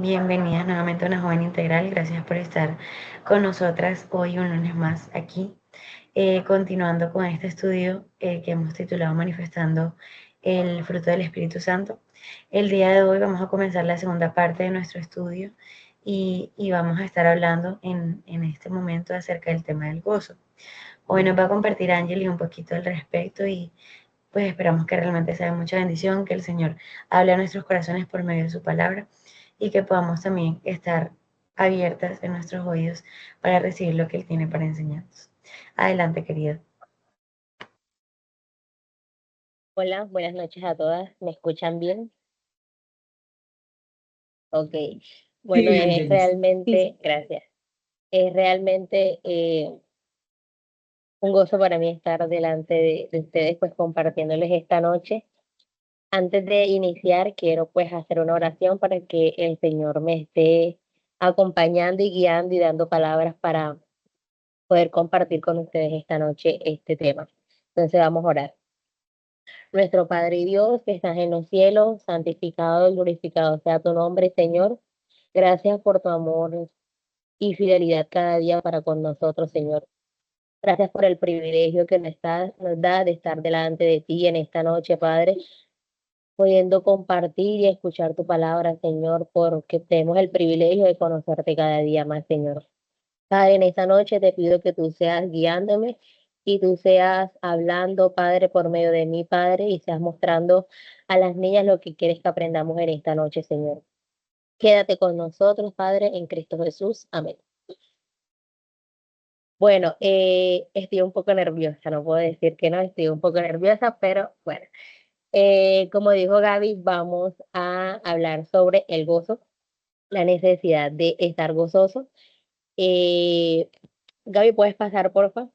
Bienvenidas nuevamente a Una Joven Integral. Gracias por estar con nosotras hoy un lunes más aquí, continuando con este estudio que hemos titulado Manifestando el fruto del Espíritu Santo. El día de hoy vamos a comenzar la segunda parte de nuestro estudio y vamos a estar hablando en este momento acerca del tema del gozo. Hoy nos va a compartir Ángel un poquito al respecto y pues esperamos que realmente sea de mucha bendición, que el Señor hable a nuestros corazones por medio de su palabra y que podamos también estar abiertas en nuestros oídos para recibir lo que Él tiene para enseñarnos. Adelante, querida. Hola, buenas noches a todas. ¿Me escuchan bien? Ok. Bueno, Sí, es Ángeles. realmente, gracias. Es realmente un gozo para mí estar delante de ustedes, pues compartiéndoles esta noche. Antes de iniciar, quiero pues hacer una oración para que el Señor me esté acompañando y guiando y dando palabras para poder compartir con ustedes esta noche este tema. Entonces vamos a orar. Nuestro Padre y Dios, que estás en los cielos, santificado y glorificado sea tu nombre, Señor. Gracias por tu amor y fidelidad cada día para con nosotros, Señor. Gracias por el privilegio que nos da de estar delante de ti en esta noche, Padre, pudiendo compartir y escuchar tu palabra, Señor, porque tenemos el privilegio de conocerte cada día más, Señor. Padre, en esta noche te pido que tú seas guiándome y tú seas hablando, Padre, por medio de mí, Padre, y seas mostrando a las niñas lo que quieres que aprendamos en esta noche, Señor. Quédate con nosotros, Padre, en Cristo Jesús. Amén. Bueno, estoy un poco nerviosa, no puedo decir que no, estoy un poco nerviosa, pero bueno, como dijo Gaby, vamos a hablar sobre el gozo, la necesidad de estar gozoso. Eh, Gaby, ¿puedes pasar, por favor?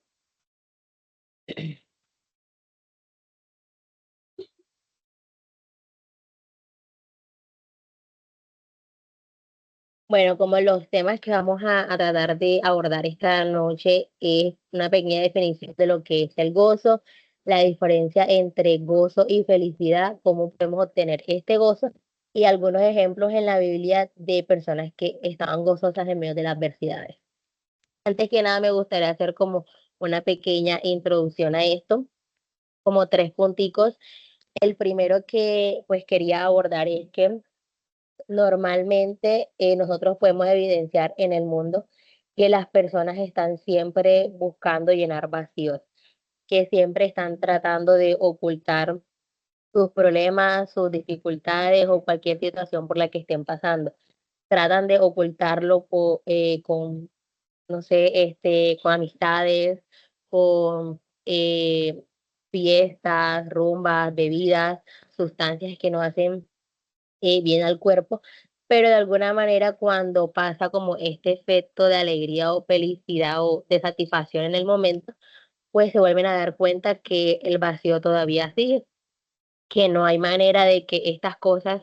Bueno, como los temas que vamos a tratar de abordar esta noche es una pequeña definición de lo que es el gozo, la diferencia entre gozo y felicidad, cómo podemos obtener este gozo y algunos ejemplos en la Biblia de personas que estaban gozosas en medio de las adversidades. Antes que nada, me gustaría hacer como una pequeña introducción a esto, como tres punticos. El primero que pues quería abordar es que normalmente nosotros podemos evidenciar en el mundo que las personas están siempre buscando llenar vacíos, que siempre están tratando de ocultar sus problemas, sus dificultades o cualquier situación por la que estén pasando. Tratan de ocultarlo con, no sé, con amistades, con fiestas, rumbas, bebidas, sustancias que nos hacen bien al cuerpo, pero de alguna manera cuando pasa como este efecto de alegría o felicidad o de satisfacción en el momento, pues se vuelven a dar cuenta que el vacío todavía sigue, que no hay manera de que estas cosas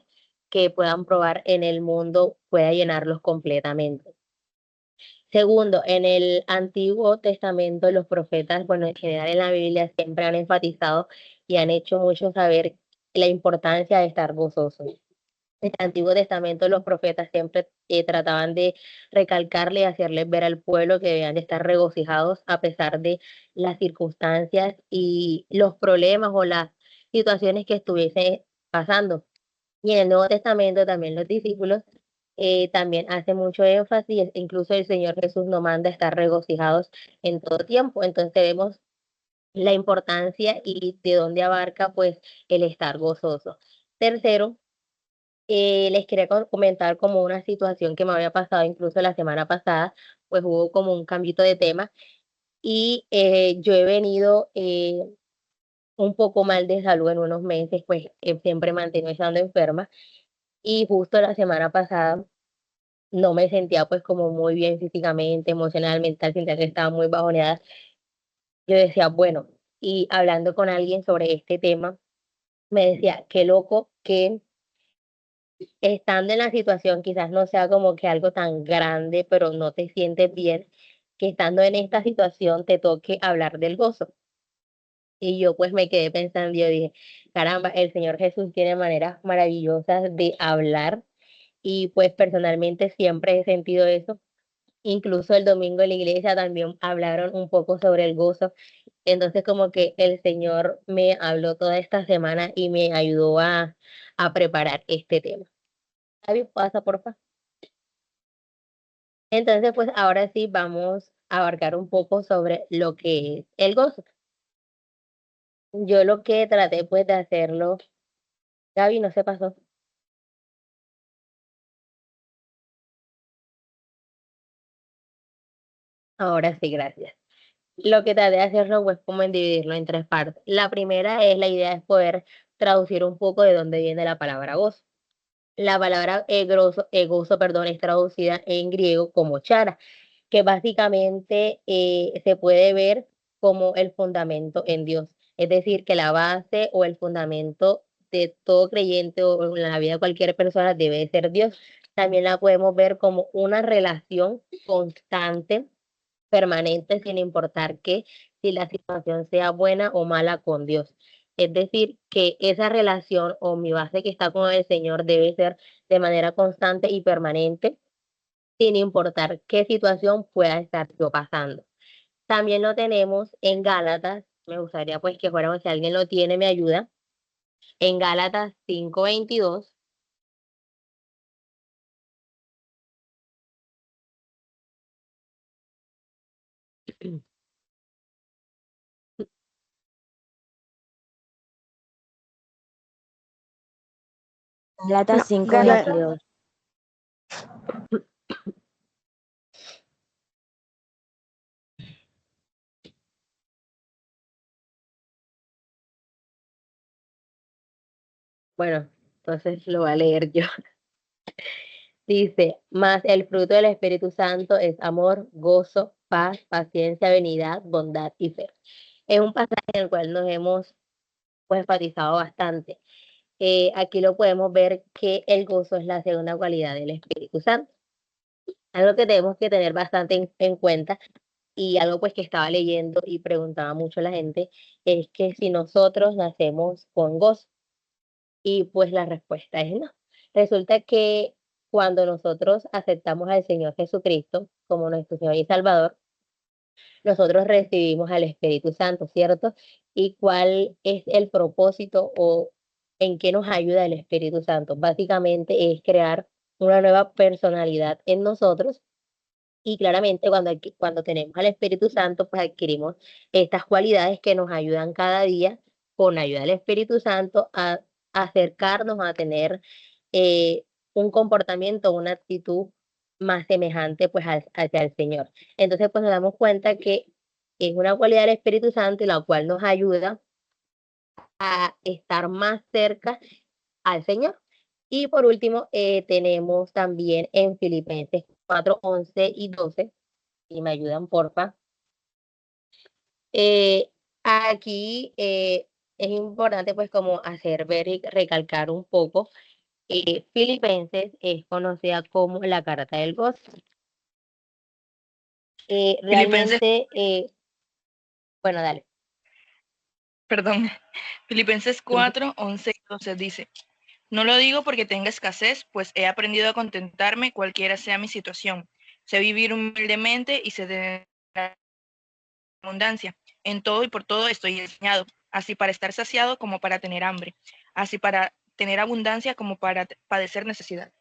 que puedan probar en el mundo pueda llenarlos completamente. Segundo, en el Antiguo Testamento los profetas, bueno, en general en la Biblia siempre han enfatizado y han hecho mucho saber la importancia de estar gozosos. En el Antiguo Testamento los profetas siempre trataban de recalcarle y hacerles ver al pueblo que debían de estar regocijados a pesar de las circunstancias y los problemas o las situaciones que estuviesen pasando. Y en el Nuevo Testamento también los discípulos también hacen mucho énfasis, incluso el Señor Jesús nos manda a estar regocijados en todo tiempo. Entonces vemos la importancia y de dónde abarca pues el estar gozoso. Tercero, les quería comentar como una situación que me había pasado incluso la semana pasada, pues hubo como un cambito de tema y yo he venido un poco mal de salud en unos meses, pues siempre mantengo estando enferma y justo la semana pasada no me sentía pues como muy bien físicamente, emocionalmente, sentía que estaba muy bajoneada. Yo decía, bueno, y hablando con alguien sobre este tema, me decía, qué loco que estando en la situación quizás no sea como que algo tan grande, pero no te sientes bien, que estando en esta situación te toque hablar del gozo. Y yo pues me quedé pensando, yo dije, caramba, el Señor Jesús tiene maneras maravillosas de hablar y pues personalmente siempre he sentido eso. Incluso el domingo en la iglesia también hablaron un poco sobre el gozo. Entonces como que el Señor me habló toda esta semana y me ayudó a preparar este tema. David, pasa, por favor. Entonces, pues ahora sí vamos a abarcar un poco sobre lo que es el gozo. Yo lo que traté pues de hacerlo, Gaby, no se pasó. Ahora sí, gracias. Lo que traté de hacerlo pues como en dividirlo en tres partes. La primera es la idea es poder traducir un poco de dónde viene la palabra gozo. La palabra gozo, perdón, es traducida en griego como chara, que básicamente se puede ver como el fundamento en Dios. Es decir, que la base o el fundamento de todo creyente o en la vida de cualquier persona debe ser Dios. También la podemos ver como una relación constante, permanente, sin importar que si la situación sea buena o mala con Dios. Es decir, que esa relación o mi base que está con el Señor debe ser de manera constante y permanente, sin importar qué situación pueda estar yo pasando. También lo tenemos en Gálatas, me gustaría pues que fuéramos, si alguien lo tiene, me ayuda, en Gálatas 5:22. Lata No, 5 Gala- 22. Bueno, entonces lo voy a leer yo. Dice, más el fruto del Espíritu Santo es amor, gozo, paz, paciencia, benignidad, bondad y fe. Es un pasaje en el cual nos hemos pues enfatizado bastante. Aquí lo podemos ver que el gozo es la segunda cualidad del Espíritu Santo. Algo que tenemos que tener bastante en cuenta y algo pues que estaba leyendo y preguntaba mucho a la gente es que si nosotros nacemos con gozo, y pues la respuesta es no. Resulta que cuando nosotros aceptamos al Señor Jesucristo como nuestro Señor y Salvador, nosotros recibimos al Espíritu Santo, ¿cierto? ¿Y cuál es el propósito o en qué nos ayuda el Espíritu Santo? Básicamente es crear una nueva personalidad en nosotros y claramente cuando tenemos al Espíritu Santo, pues adquirimos estas cualidades que nos ayudan cada día, con ayuda del Espíritu Santo, a acercarnos a tener eh, un comportamiento, una actitud más semejante pues hacia el Señor. Entonces pues nos damos cuenta que es una cualidad del Espíritu Santo y la cual nos ayuda a estar más cerca al Señor. Y por último, tenemos también en Filipenses 4:11 y 12, si me ayudan, porfa. Aquí es importante pues como hacer ver y recalcar un poco. Filipenses es conocida como la carta del gozo. Filipenses, Realmente, bueno, dale. perdón, Filipenses Ujú. 4:11 y 12 dice, no lo digo porque tenga escasez, pues he aprendido a contentarme cualquiera sea mi situación. Sé vivir humildemente y sé tener abundancia. En todo y por todo estoy enseñado, así para estar saciado como para tener hambre, así para tener abundancia como para padecer necesidad.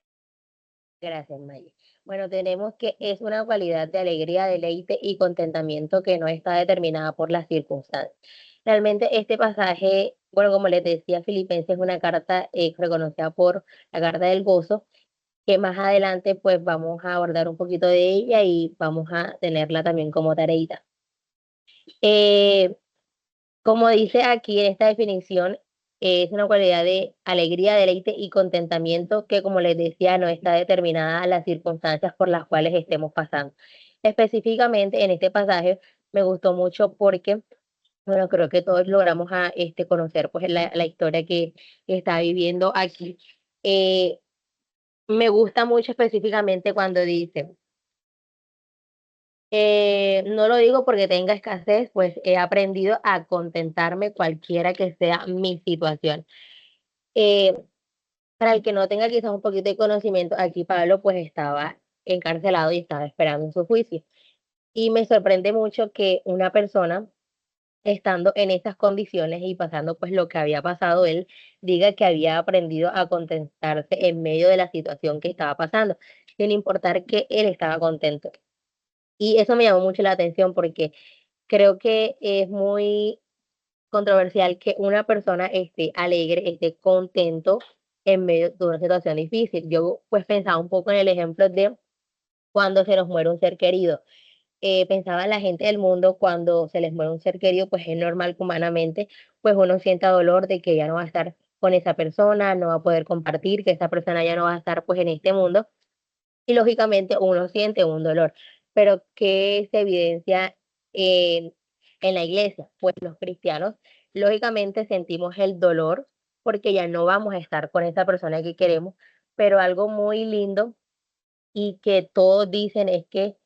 Gracias, Maya. Bueno, tenemos que es una cualidad de alegría, deleite y contentamiento que no está determinada por las circunstancias. Realmente este pasaje, bueno, como les decía, Filipenses es una carta reconocida por la carta del gozo, que más adelante pues vamos a abordar un poquito de ella y vamos a tenerla también como tareita. Eh, Como dice aquí en esta definición, es una cualidad de alegría, deleite y contentamiento que, como les decía, no está determinada a las circunstancias por las cuales estemos pasando. Específicamente en este pasaje me gustó mucho porque, bueno, creo que todos logramos conocer pues la historia que está viviendo aquí. Eh, Me gusta mucho específicamente cuando dice, no lo digo porque tenga escasez, pues he aprendido a contentarme cualquiera que sea mi situación. Eh, Para el que no tenga quizás un poquito de conocimiento, aquí Pablo pues estaba encarcelado y estaba esperando su juicio. Y me sorprende mucho que una persona, estando en estas condiciones y pasando pues lo que había pasado, él diga que había aprendido a contentarse en medio de la situación que estaba pasando, sin importar que él estaba contento. Y eso me llamó mucho la atención porque creo que es muy controversial que una persona esté alegre, esté contento en medio de una situación difícil. Yo pues pensaba un poco en el ejemplo de cuando se nos muere un ser querido. Pensaba la gente del mundo cuando se les muere un ser querido, pues es normal que humanamente, pues uno sienta dolor de que ya no va a estar con esa persona, no va a poder compartir, que esa persona ya no va a estar pues en este mundo y lógicamente uno siente un dolor, pero ¿qué se evidencia en, en la iglesia? Pues los cristianos lógicamente sentimos el dolor porque ya no vamos a estar con esa persona que queremos, pero algo muy lindo y que todos dicen es que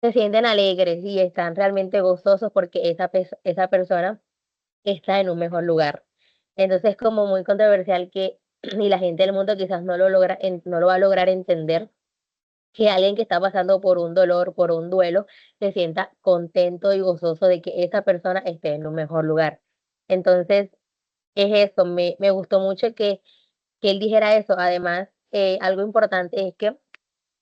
se sienten alegres y están realmente gozosos porque esa persona está en un mejor lugar. Entonces es como muy controversial que y la gente del mundo quizás no lo logra, no lo va a lograr entender que alguien que está pasando por un dolor, por un duelo, se sienta contento y gozoso de que esa persona esté en un mejor lugar. Entonces, es eso, me gustó mucho que él dijera eso. Además, algo importante es que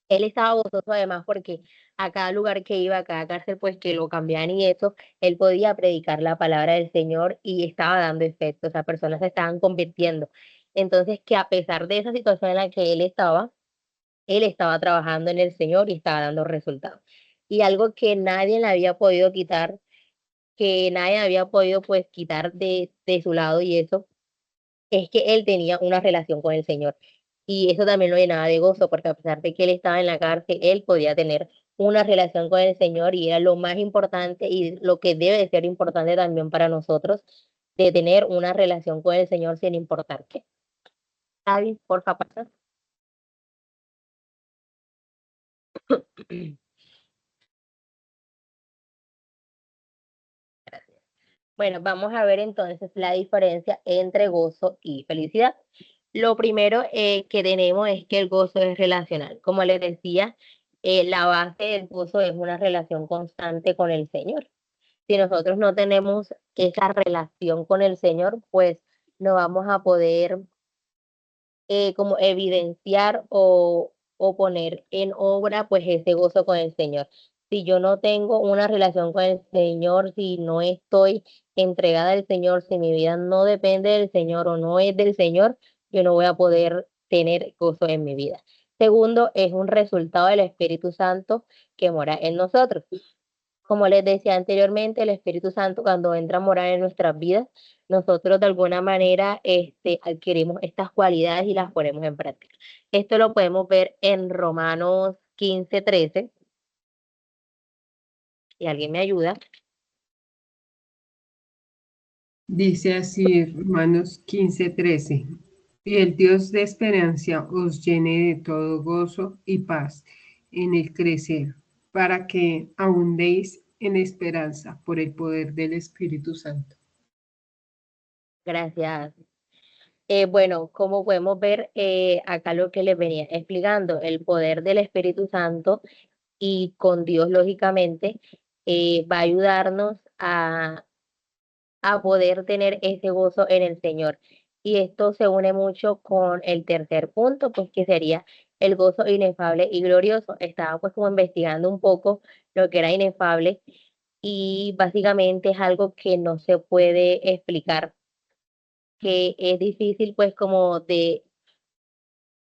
él estaba gozoso además porque a cada lugar que iba, a cada cárcel, pues que lo cambiaban y eso, él podía predicar la palabra del Señor y estaba dando efecto, o sea, personas se estaban convirtiendo. Entonces, que a pesar de esa situación en la que él estaba trabajando en el Señor y estaba dando resultados. Y algo que nadie le había podido quitar, que nadie había podido pues quitar de su lado y eso, es que él tenía una relación con el Señor. Y eso también lo llenaba de gozo, porque a pesar de que él estaba en la cárcel, él podía tener una relación con el Señor y era lo más importante y lo que debe de ser importante también para nosotros, de tener una relación con el Señor sin importar qué. David, por favor. Bueno, vamos a ver entonces la diferencia entre gozo y felicidad. Lo primero que tenemos es que el gozo es relacional. Como les decía, la base del gozo es una relación constante con el Señor. Si nosotros no tenemos esa relación con el Señor, pues no vamos a poder como evidenciar o poner en obra pues ese gozo con el Señor. Si yo no tengo una relación con el Señor, si no estoy entregada al Señor, si mi vida no depende del Señor o no es del Señor, yo no voy a poder tener gozo en mi vida. Segundo, es un resultado del Espíritu Santo que mora en nosotros. Como les decía anteriormente, el Espíritu Santo cuando entra a morar en nuestras vidas, nosotros de alguna manera adquirimos estas cualidades y las ponemos en práctica. Esto lo podemos ver en Romanos 15:13. Si alguien me ayuda. Dice así, Romanos 15:13. Y el Dios de esperanza os llene de todo gozo y paz en el crecer, para que abundéis en esperanza por el poder del Espíritu Santo. Gracias. Bueno, como podemos ver acá lo que les venía explicando, el poder del Espíritu Santo y con Dios, lógicamente, va a ayudarnos a poder tener ese gozo en el Señor. Y esto se une mucho con el tercer punto, pues que sería el gozo inefable y glorioso. Estaba pues como investigando un poco lo que era inefable y básicamente es algo que no se puede explicar, que es difícil pues como de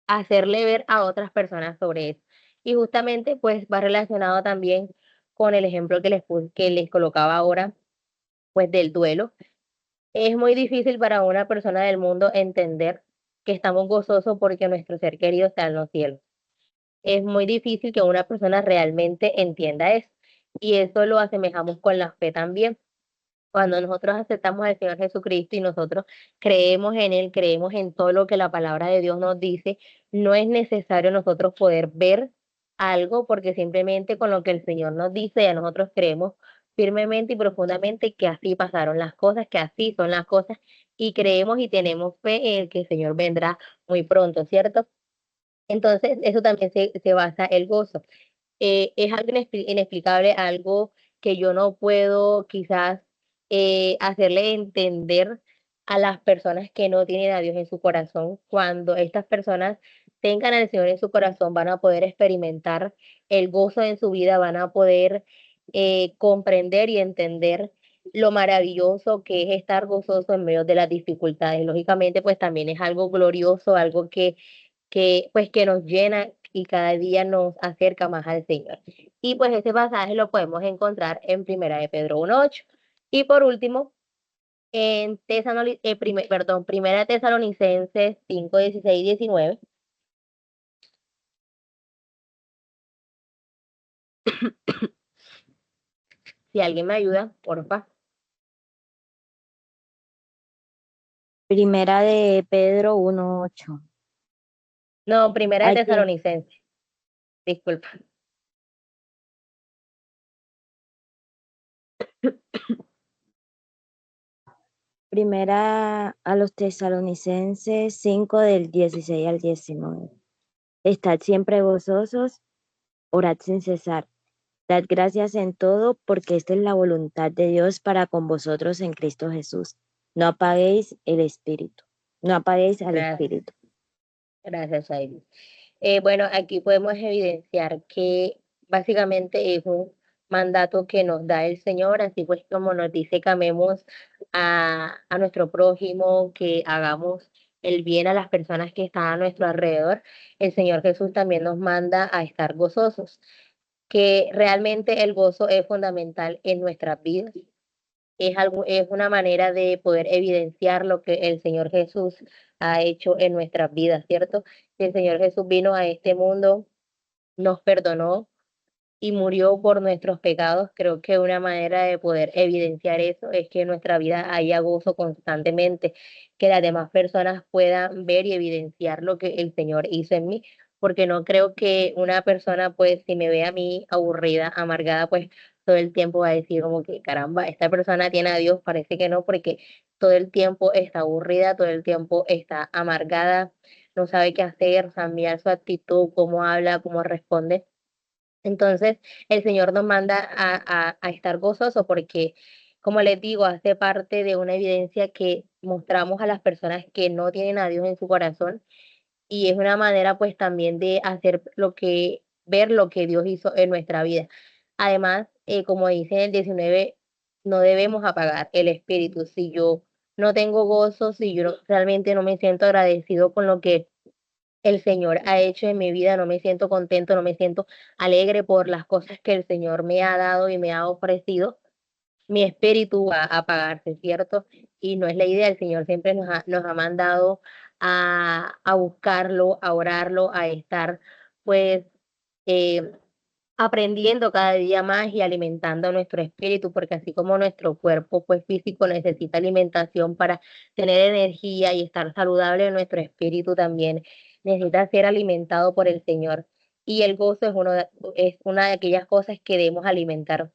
hacerle ver a otras personas sobre eso. Y justamente pues va relacionado también con el ejemplo que les colocaba ahora, pues del duelo. Es muy difícil para una persona del mundo entender que estamos gozosos porque nuestro ser querido está en los cielos. Es muy difícil que una persona realmente entienda eso. Y eso lo asemejamos con la fe también. Cuando nosotros aceptamos al Señor Jesucristo y nosotros creemos en Él, creemos en todo lo que la palabra de Dios nos dice, no es necesario nosotros poder ver algo porque simplemente con lo que el Señor nos dice ya nosotros creemos firmemente y profundamente que así pasaron las cosas, que así son las cosas, y creemos y tenemos fe en que el Señor vendrá muy pronto, ¿cierto? Entonces, eso también se basa el gozo. Es algo inexplicable, algo que yo no puedo quizás hacerle entender a las personas que no tienen a Dios en su corazón. Cuando estas personas tengan al Señor en su corazón, van a poder experimentar el gozo en su vida, van a poder comprender y entender lo maravilloso que es estar gozoso en medio de las dificultades. Lógicamente, pues también es algo glorioso, algo que pues que nos llena y cada día nos acerca más al Señor. Y pues ese pasaje lo podemos encontrar en Primera de Pedro 1:8. Y por último, en Primera de Tesalonicenses 5:16-19. Si alguien me ayuda, porfa. Primera de Pedro 1:8. No, Primera de Allí, Tesalonicenses, disculpa. primera a los Tesalonicenses 5 del 16 al 19. Estad siempre gozosos, orad sin cesar. Dad gracias en todo, porque esta es la voluntad de Dios para con vosotros en Cristo Jesús. No apaguéis el espíritu. No apaguéis al Gracias, espíritu. gracias, Aileen. Bueno, aquí podemos evidenciar que básicamente es un mandato que nos da el Señor, así pues como nos dice que amemos a nuestro prójimo, que hagamos el bien a las personas que están a nuestro alrededor, el Señor Jesús también nos manda a estar gozosos, que realmente el gozo es fundamental en nuestras vidas. Es una manera de poder evidenciar lo que el Señor Jesús ha hecho en nuestras vidas, ¿cierto? El Señor Jesús vino a este mundo, nos perdonó y murió por nuestros pecados. Creo que una manera de poder evidenciar eso es que en nuestra vida haya gozo constantemente, que las demás personas puedan ver y evidenciar lo que el Señor hizo en mí, porque no creo que una persona, pues, si me ve a mí aburrida, amargada, pues todo el tiempo va a decir como que, caramba, esta persona tiene a Dios, parece que no, porque todo el tiempo está aburrida, todo el tiempo está amargada, no sabe qué hacer, cambiar su actitud, cómo habla, cómo responde. Entonces, el Señor nos manda a estar gozosos porque, como les digo, hace parte de una evidencia que mostramos a las personas que no tienen a Dios en su corazón y es una manera pues también de hacer ver lo que Dios hizo en nuestra vida. Además, como dice en el 19, no debemos apagar el espíritu. Si yo no tengo gozo, si yo realmente no me siento agradecido con lo que el Señor ha hecho en mi vida, no me siento contento, no me siento alegre por las cosas que el Señor me ha dado y me ha ofrecido, mi espíritu va a apagarse, ¿cierto? Y no es la idea, el Señor siempre nos ha mandado a buscarlo, a orarlo, a estar pues eh, aprendiendo cada día más y alimentando nuestro espíritu, porque así como nuestro cuerpo pues físico necesita alimentación para tener energía y estar saludable, nuestro espíritu también necesita ser alimentado por el Señor. Y el gozo es una de aquellas cosas que debemos alimentar.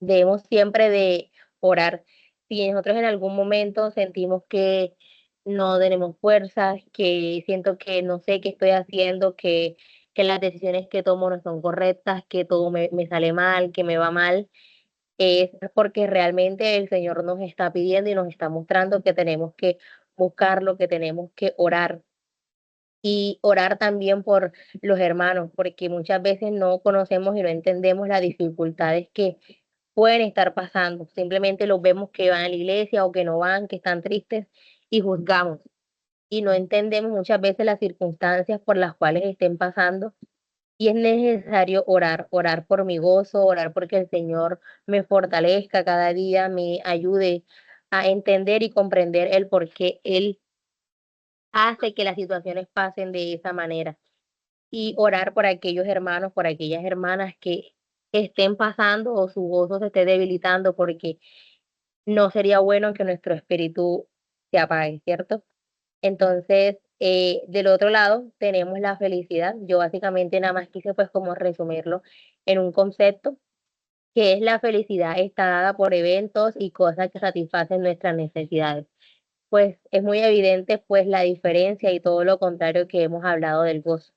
Debemos siempre de orar. Si nosotros en algún momento sentimos que no tenemos fuerzas, que siento que no sé qué estoy haciendo, que las decisiones que tomo no son correctas, que todo me sale mal, que me va mal, es porque realmente el Señor nos está pidiendo y nos está mostrando que tenemos que buscarlo, que tenemos que orar y orar también por los hermanos, porque muchas veces no conocemos y no entendemos las dificultades que pueden estar pasando. Simplemente los vemos que van a la iglesia o que no van, que están tristes y juzgamos. Y no entendemos muchas veces las circunstancias por las cuales estén pasando. Y es necesario orar, orar por mi gozo, orar porque el Señor me fortalezca cada día, me ayude a entender y comprender el por qué Él hace que las situaciones pasen de esa manera y orar por aquellos hermanos, por aquellas hermanas que estén pasando o su gozo se esté debilitando, porque no sería bueno que nuestro espíritu se apague, ¿cierto? Entonces, del otro lado tenemos la felicidad. Yo básicamente nada más quise pues como resumirlo en un concepto que es la felicidad está dada por eventos y cosas que satisfacen nuestras necesidades. Pues es muy evidente pues la diferencia y todo lo contrario que hemos hablado del gozo.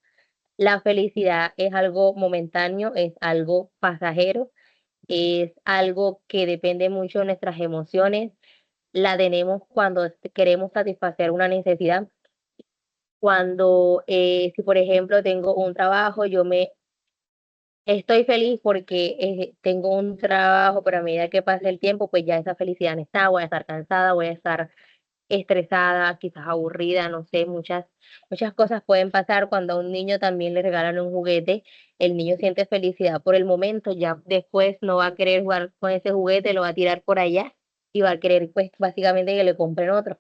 La felicidad es algo momentáneo, es algo pasajero, es algo que depende mucho de nuestras emociones. La tenemos cuando queremos satisfacer una necesidad. Cuando, si por ejemplo tengo un trabajo, yo me estoy feliz porque tengo un trabajo, pero a medida que pasa el tiempo, pues ya esa felicidad no está, voy a estar cansada, voy a estar estresada, quizás aburrida, no sé, muchas cosas pueden pasar cuando a un niño también le regalan un juguete, el niño siente felicidad por el momento, ya después no va a querer jugar con ese juguete, lo va a tirar por allá y va a querer pues básicamente que le compren otro.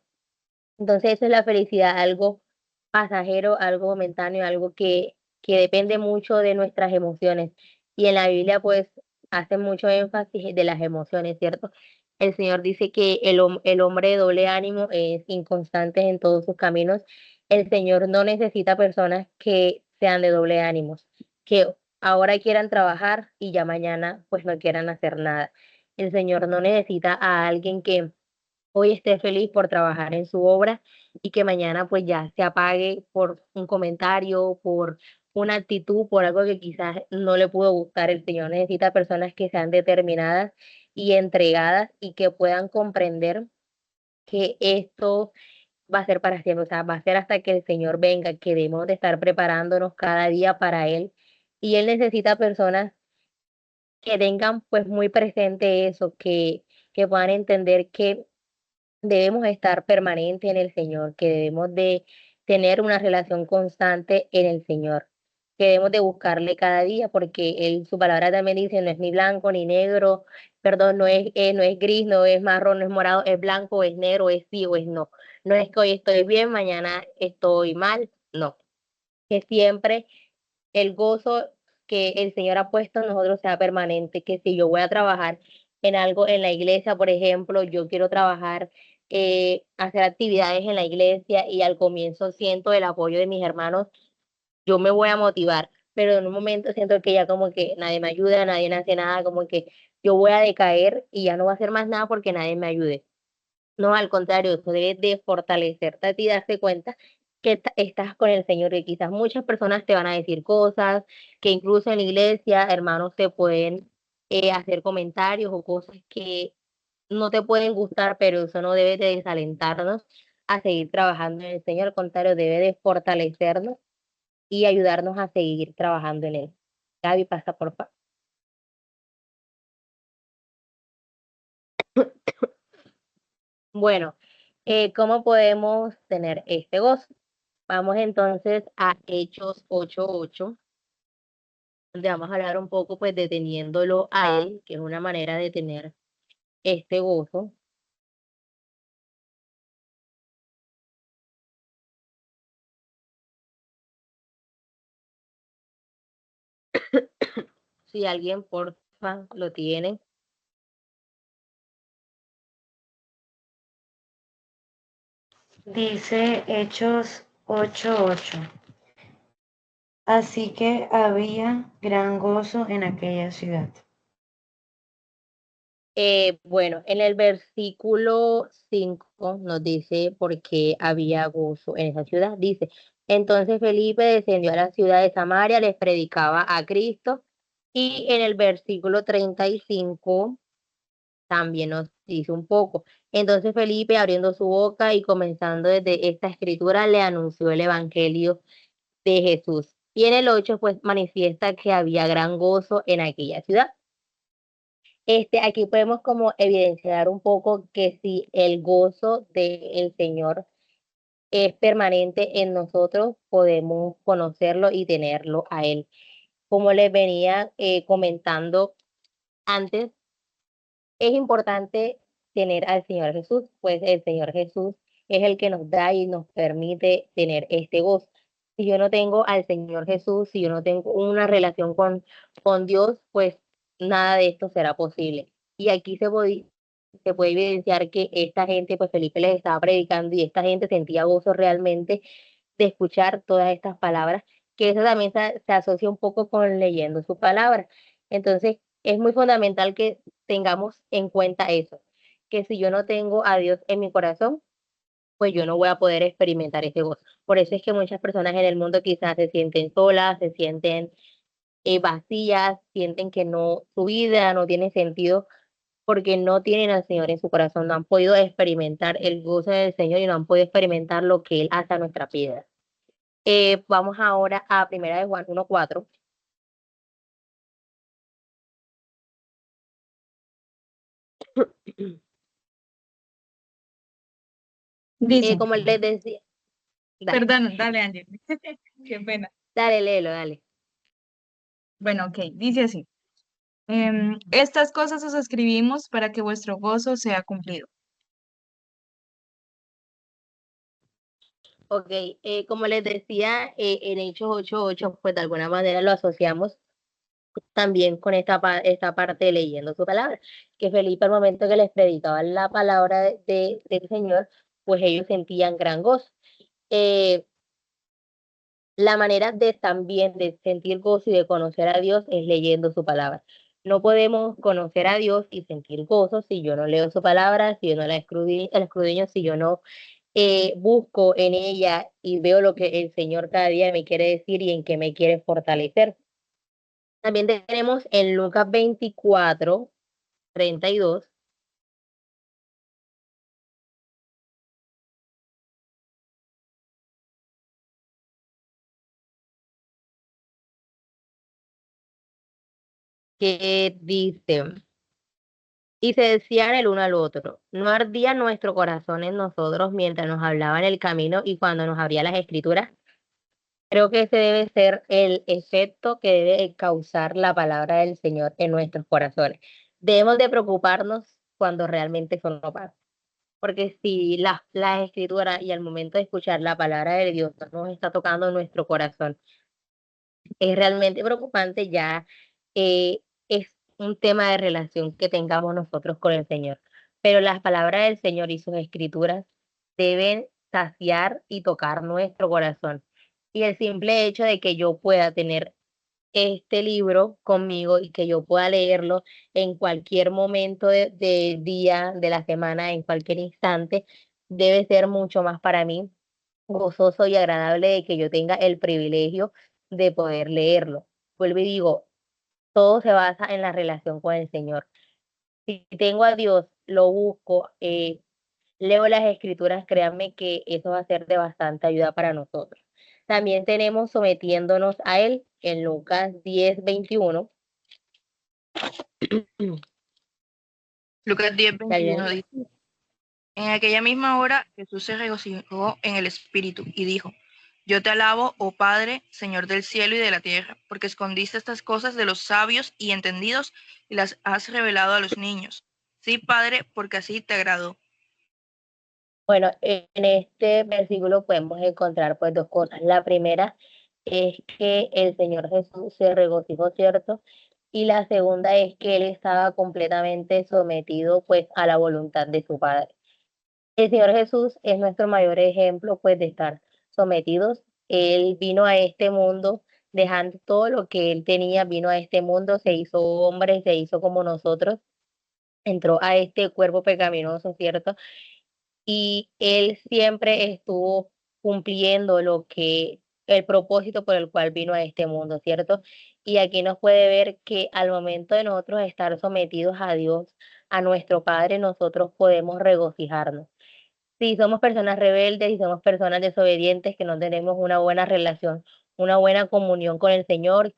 Entonces eso es la felicidad, algo pasajero, algo momentáneo, algo que depende mucho de nuestras emociones. Y en la Biblia pues hace mucho énfasis de las emociones, ¿cierto? El Señor dice que el hombre de doble ánimo es inconstante en todos sus caminos. El Señor no necesita personas que sean de doble ánimo, que ahora quieran trabajar y ya mañana pues no quieran hacer nada. El Señor no necesita a alguien que hoy esté feliz por trabajar en su obra y que mañana pues ya se apague por un comentario, por una actitud, por algo que quizás no le pudo gustar. El Señor necesita personas que sean determinadas y entregadas y que puedan comprender que esto va a ser para siempre, o sea, va a ser hasta que el Señor venga, que debemos de estar preparándonos cada día para Él. Y Él necesita personas que tengan pues muy presente eso, que puedan entender que debemos estar permanentes en el Señor, que debemos de tener una relación constante en el Señor, que debemos de buscarle cada día, porque él, su palabra también dice, no es ni blanco ni negro, perdón, no es gris, no es marrón, no es morado, es blanco, es negro, es sí o es no. No es que hoy estoy bien, mañana estoy mal, no. Que siempre el gozo que el Señor ha puesto en nosotros sea permanente, que si yo voy a trabajar en algo en la iglesia, por ejemplo, yo quiero trabajar, hacer actividades en la iglesia y al comienzo siento el apoyo de mis hermanos, yo me voy a motivar, pero en un momento siento que ya como que nadie me ayuda, nadie me hace nada, como que yo voy a decaer y ya no voy a hacer más nada porque nadie me ayude. No, al contrario, eso debe de fortalecerte a ti, darte cuenta que estás con el Señor, y quizás muchas personas te van a decir cosas, que incluso en la iglesia, hermanos, te pueden hacer comentarios o cosas que no te pueden gustar, pero eso no debe de desalentarnos a seguir trabajando en el Señor, al contrario, debe de fortalecernos y ayudarnos a seguir trabajando en Él. Gaby, pasa por favor. Bueno, ¿cómo podemos tener este gozo? Vamos entonces a Hechos 8:8, donde vamos a hablar un poco, pues, deteniéndolo a él, que es una manera de tener este gozo. Si alguien, porfa, lo tiene. Dice Hechos 8:8. Así que había gran gozo en aquella ciudad. Bueno, en el versículo 5 nos dice por qué había gozo en esa ciudad. Dice, entonces Felipe descendió a la ciudad de Samaria, les predicaba a Cristo. Y en el versículo 35 también nos dice un poco. Entonces Felipe, abriendo su boca y comenzando desde esta escritura, le anunció el evangelio de Jesús. Y en el 8 pues manifiesta que había gran gozo en aquella ciudad. Aquí podemos como evidenciar un poco que si el gozo del Señor es permanente en nosotros, podemos conocerlo y tenerlo a Él. Como les venía comentando antes, es importante tener al Señor Jesús, pues el Señor Jesús es el que nos da y nos permite tener este gozo. Si yo no tengo al Señor Jesús, si yo no tengo una relación con Dios, pues nada de esto será posible. Y aquí se puede evidenciar que esta gente, pues Felipe les estaba predicando y esta gente sentía gozo realmente de escuchar todas estas palabras, que eso también se asocia un poco con leyendo su palabra. Entonces, Es muy fundamental que tengamos en cuenta eso, que si yo no tengo a Dios en mi corazón, pues yo no voy a poder experimentar ese gozo. Por eso es que muchas personas en el mundo quizás se sienten solas, se sienten vacías, sienten que no, su vida no tiene sentido porque no tienen al Señor en su corazón, no han podido experimentar el gozo del Señor y no han podido experimentar lo que Él hace a nuestra vida. Vamos ahora a Primera de Juan 1:4. Dice, Como les decía, dale, perdón, dale, Ángel. Qué pena. dale, léelo, dale. Bueno, ok, dice así. Estas cosas os escribimos para que vuestro gozo sea cumplido. Ok, como les decía, en Hechos 8:8, pues de alguna manera lo asociamos también con esta parte de leyendo su palabra, que Felipe al momento que les predicaban la palabra del Señor, pues ellos sentían gran gozo. Eh, la manera de también de sentir gozo y de conocer a Dios es leyendo su palabra. No podemos conocer a Dios y sentir gozo si yo no leo su palabra, si yo no la escudriño, si yo no busco en ella y veo lo que el Señor cada día me quiere decir y en qué me quiere fortalecer. También tenemos en Lucas 24:32, que dice, y se decían el uno al otro, ¿no ardía nuestro corazón en nosotros mientras nos hablaba en el camino y cuando nos abría las escrituras? Creo que ese debe ser el efecto que debe causar la palabra del Señor en nuestros corazones. Debemos de preocuparnos cuando realmente eso no pasa. Porque si la escritura y al momento de escuchar la palabra de Dios no nos está tocando nuestro corazón, es realmente preocupante, ya es un tema de relación que tengamos nosotros con el Señor. Pero las palabras del Señor y sus escrituras deben saciar y tocar nuestro corazón. Y el simple hecho de que yo pueda tener este libro conmigo y que yo pueda leerlo en cualquier momento del día, de la semana, en cualquier instante, debe ser mucho más para mí gozoso y agradable de que yo tenga el privilegio de poder leerlo. Vuelvo y digo, todo se basa en la relación con el Señor. Si tengo a Dios, lo busco, leo las escrituras, créanme que eso va a ser de bastante ayuda para nosotros. También tenemos sometiéndonos a Él en Lucas 10:21. Lucas 10:21 Dale. dice, en aquella misma hora Jesús se regocijó en el Espíritu y dijo, yo te alabo, oh Padre, Señor del cielo y de la tierra, porque escondiste estas cosas de los sabios y entendidos y las has revelado a los niños. Sí, Padre, porque así te agradó. Bueno, en este versículo podemos encontrar pues dos cosas. La primera es que el Señor Jesús se regocijó, ¿cierto? Y la segunda es que él estaba completamente sometido pues a la voluntad de su Padre. El Señor Jesús es nuestro mayor ejemplo pues de estar sometidos. Él vino a este mundo dejando todo lo que él tenía, vino a este mundo, se hizo hombre, se hizo como nosotros, entró a este cuerpo pecaminoso, ¿cierto? Y él siempre estuvo cumpliendo lo que el propósito por el cual vino a este mundo, ¿cierto? Y aquí nos puede ver que al momento de nosotros estar sometidos a Dios, a nuestro Padre, nosotros podemos regocijarnos. Si somos personas rebeldes y somos personas desobedientes que no tenemos una buena relación, una buena comunión con el Señor,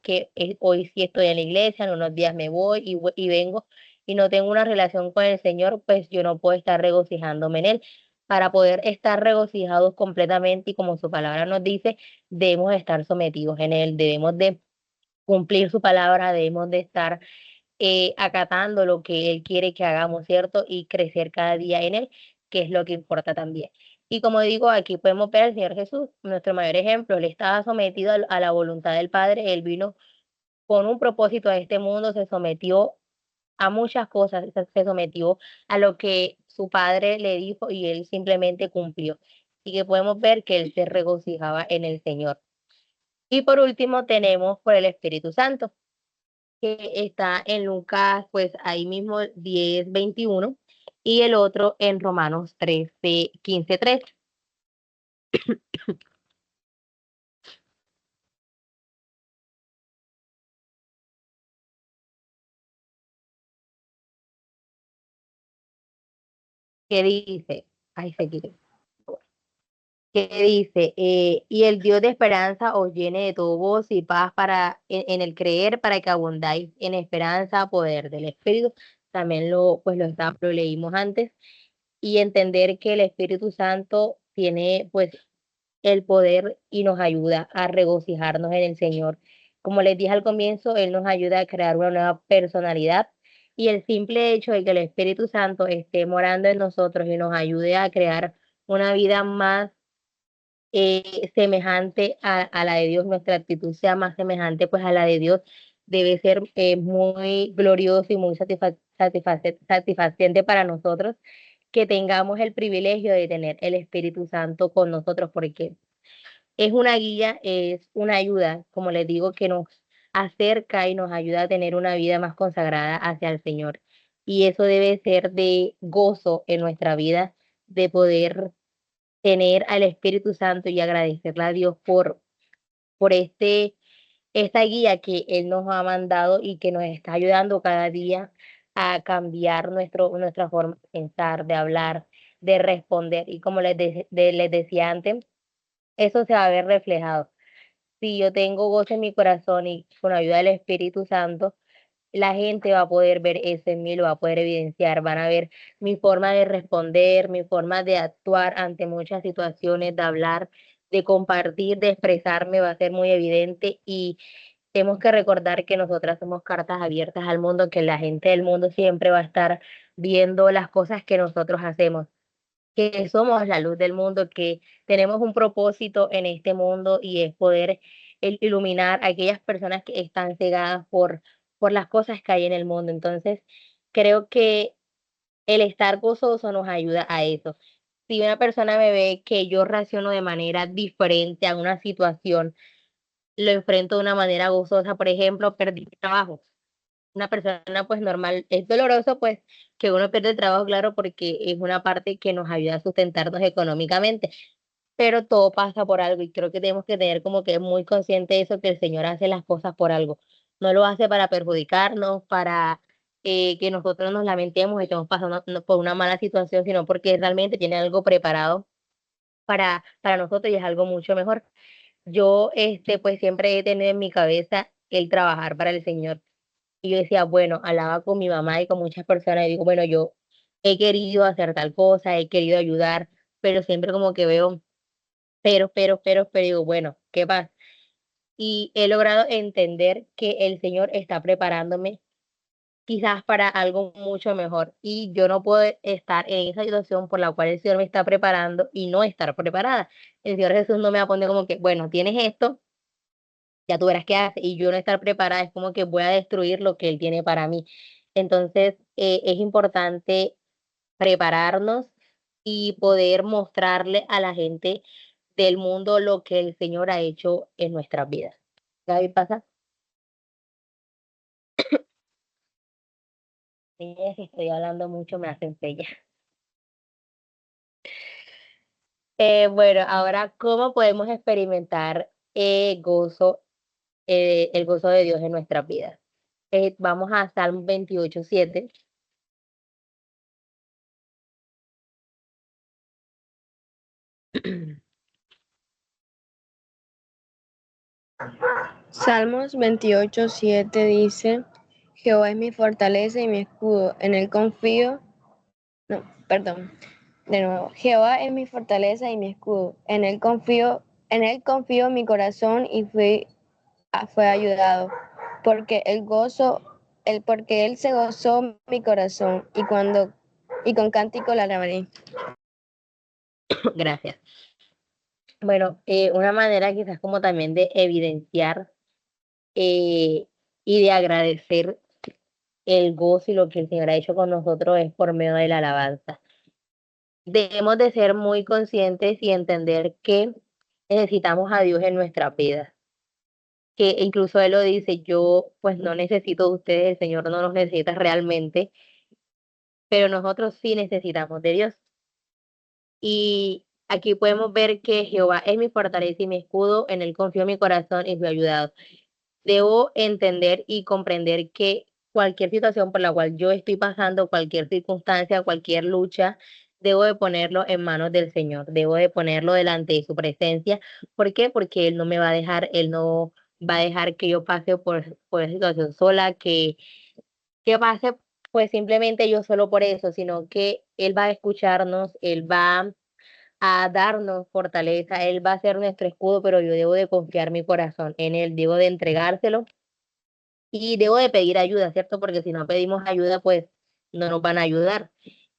hoy sí estoy en la iglesia, en unos días me voy y vengo y no tengo una relación con el Señor, pues yo no puedo estar regocijándome en Él. Para poder estar regocijados completamente y como su palabra nos dice, debemos estar sometidos en Él, debemos de cumplir su palabra, debemos de estar acatando lo que Él quiere que hagamos, ¿cierto? Y crecer cada día en Él, que es lo que importa también. Y como digo, aquí podemos ver al Señor Jesús, nuestro mayor ejemplo. Él estaba sometido a la voluntad del Padre, Él vino con un propósito a este mundo, se sometió a muchas cosas, se sometió a lo que su Padre le dijo y Él simplemente cumplió. Y que podemos ver que Él se regocijaba en el Señor. Y por último tenemos por el Espíritu Santo. que está en Lucas, pues ahí mismo 10:21, y el otro en Romanos 13:15-13. ¿Qué dice? Ay, se quitó. Que dice, y el Dios de esperanza os llene de todo gozo y paz en el creer para que abundáis en esperanza, poder del Espíritu. También lo leímos antes, y entender que el Espíritu Santo tiene pues el poder y nos ayuda a regocijarnos en el Señor. Como les dije al comienzo, Él nos ayuda a crear una nueva personalidad, y el simple hecho de que el Espíritu Santo esté morando en nosotros y nos ayude a crear una vida más semejante a la de Dios, nuestra actitud sea más semejante pues a la de Dios, debe ser muy glorioso y muy satisfaciente para nosotros que tengamos el privilegio de tener el Espíritu Santo con nosotros, porque es una guía, es una ayuda, como les digo, que nos acerca y nos ayuda a tener una vida más consagrada hacia el Señor. Y eso debe ser de gozo en nuestra vida, de poder tener al Espíritu Santo y agradecerle a Dios por esta guía que Él nos ha mandado y que nos está ayudando cada día a cambiar nuestra forma de pensar, de hablar, de responder. Y como les decía antes, eso se va a ver reflejado. Si yo tengo gozo en mi corazón y con ayuda del Espíritu Santo, la gente va a poder ver eso en mí, lo va a poder evidenciar, van a ver mi forma de responder, mi forma de actuar ante muchas situaciones, de hablar, de compartir, de expresarme, va a ser muy evidente. Y tenemos que recordar que nosotras somos cartas abiertas al mundo, que la gente del mundo siempre va a estar viendo las cosas que nosotros hacemos, que somos la luz del mundo, que tenemos un propósito en este mundo, y es poder iluminar a aquellas personas que están cegadas por las cosas que hay en el mundo. Entonces, creo que el estar gozoso nos ayuda a eso. Si una persona me ve que yo reacciono de manera diferente a una situación, lo enfrento de una manera gozosa. Por ejemplo, perdí mi trabajo. Una persona pues normal, es doloroso pues que uno pierda el trabajo, claro, porque es una parte que nos ayuda a sustentarnos económicamente, pero todo pasa por algo, y creo que tenemos que tener como que muy consciente de eso, que el Señor hace las cosas por algo. No lo hace para perjudicarnos, para que nosotros nos lamentemos y estemos pasando por una mala situación, sino porque realmente tiene algo preparado para nosotros, y es algo mucho mejor. Yo, pues siempre he tenido en mi cabeza el trabajar para el Señor. Y yo decía, bueno, hablaba con mi mamá y con muchas personas y digo, bueno, yo he querido hacer tal cosa, he querido ayudar, pero siempre como que veo, pero, digo, bueno, ¿qué pasa? Y he logrado entender que el Señor está preparándome quizás para algo mucho mejor, y yo no puedo estar en esa situación por la cual el Señor me está preparando y no estar preparada. El Señor Jesús no me va a poner como que, bueno, tienes esto, ya tú verás qué hace, y yo no estar preparada es como que voy a destruir lo que Él tiene para mí. Entonces, es importante prepararnos y poder mostrarle a la gente del mundo lo que el Señor ha hecho en nuestras vidas. Gaby, pasa. Niñas, si estoy hablando mucho, me hacen pella. Bueno, ahora, ¿cómo podemos experimentar el gozo de Dios en nuestras vidas? Vamos a Salmo 28:7. Salmos 28:7 dice, Jehová es mi fortaleza y mi escudo, en él confío, no, perdón, de nuevo, Jehová es mi fortaleza y mi escudo, en él confío mi corazón y fue ayudado, porque él se gozó mi corazón y con cántico la alabaré. Gracias. Bueno, una manera quizás como también de evidenciar eh, y de agradecer el gozo y lo que el Señor ha hecho con nosotros es por medio de la alabanza. Debemos de ser muy conscientes y entender que necesitamos a Dios en nuestras vidas. que incluso él lo dice, yo pues no necesito de ustedes, el Señor no nos necesita realmente, pero nosotros sí necesitamos de Dios. Y aquí podemos ver que Jehová es mi fortaleza y mi escudo, en él confío mi corazón y fui ayudado. Debo entender y comprender que cualquier situación por la cual yo estoy pasando, cualquier circunstancia, cualquier lucha, debo de ponerlo en manos del Señor, debo de ponerlo delante de su presencia. ¿Por qué? Porque Él no me va a dejar, Él no va a dejar que yo pase por esa situación sola, que pase pues simplemente yo solo por eso, sino que Él va a escucharnos, Él va a darnos fortaleza, Él va a ser nuestro escudo, pero yo debo de confiar mi corazón en Él, debo de entregárselo y debo de pedir ayuda, ¿cierto? Porque si no pedimos ayuda, pues no nos van a ayudar.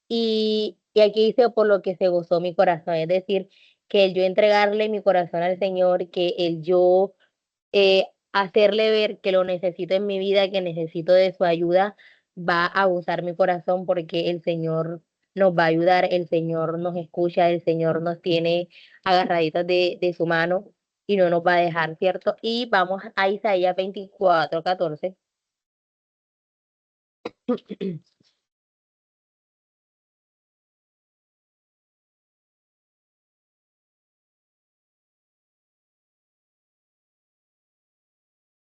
Y aquí dice por lo que se gozó mi corazón, es decir, que el yo entregarle mi corazón al Señor, que el yo hacerle ver que lo necesito en mi vida, que necesito de su ayuda, va a gozar mi corazón porque el Señor nos va a ayudar, el Señor nos escucha, el Señor nos tiene agarraditos de su mano y no nos va a dejar, ¿cierto? Y vamos a Isaías 24:14.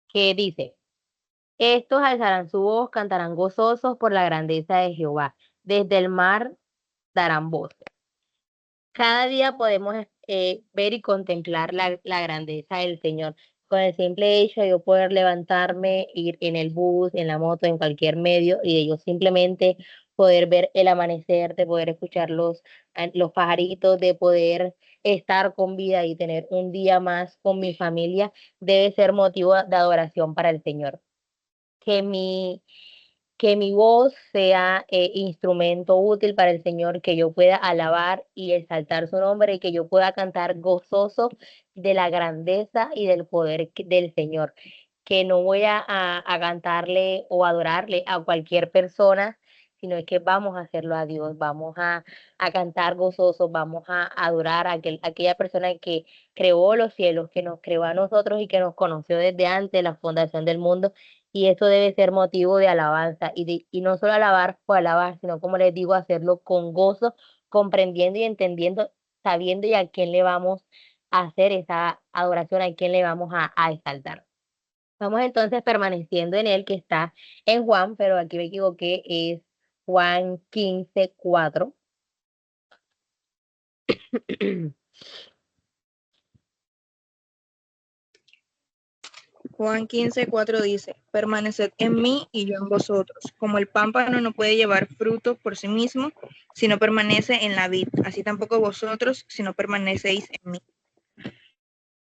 Que dice, estos alzarán su voz, cantarán gozosos por la grandeza de Jehová, desde el mar darán voz. Cada día podemos ver y contemplar la grandeza del Señor. Con el simple hecho de yo poder levantarme, ir en el bus, en la moto, en cualquier medio, y de yo simplemente poder ver el amanecer, de poder escuchar los pajaritos, de poder estar con vida y tener un día más con mi familia, debe ser motivo de adoración para el Señor. Que mi que mi voz sea instrumento útil para el Señor, que yo pueda alabar y exaltar su nombre y que yo pueda cantar gozoso de la grandeza y del poder del Señor, que no voy a cantarle o adorarle a cualquier persona, sino es que vamos a hacerlo a Dios, vamos a cantar gozosos, vamos a adorar a aquella persona que creó los cielos, que nos creó a nosotros y que nos conoció desde antes de la fundación del mundo y eso debe ser motivo de alabanza y no solo alabar por alabar, sino como les digo, hacerlo con gozo, comprendiendo y entendiendo, sabiendo y a quién le vamos a hacer esa adoración, a quién le vamos a exaltar. Vamos entonces permaneciendo en él que está en Juan, pero aquí me equivoqué, es Juan 15:4. Juan 15:4 dice, permaneced en mí y yo en vosotros. Como el pámpano no puede llevar fruto por sí mismo, si no permanece en la vid, así tampoco vosotros, si no permanecéis en mí.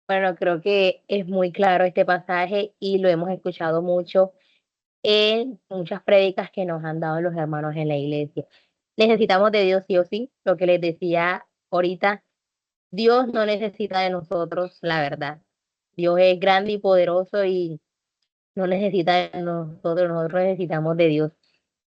Bueno, creo que es muy claro este pasaje y lo hemos escuchado mucho en muchas prédicas que nos han dado los hermanos en la iglesia. Necesitamos de Dios sí o sí, lo que les decía ahorita, Dios no necesita de nosotros, la verdad. Dios es grande y poderoso y no necesita de nosotros necesitamos de Dios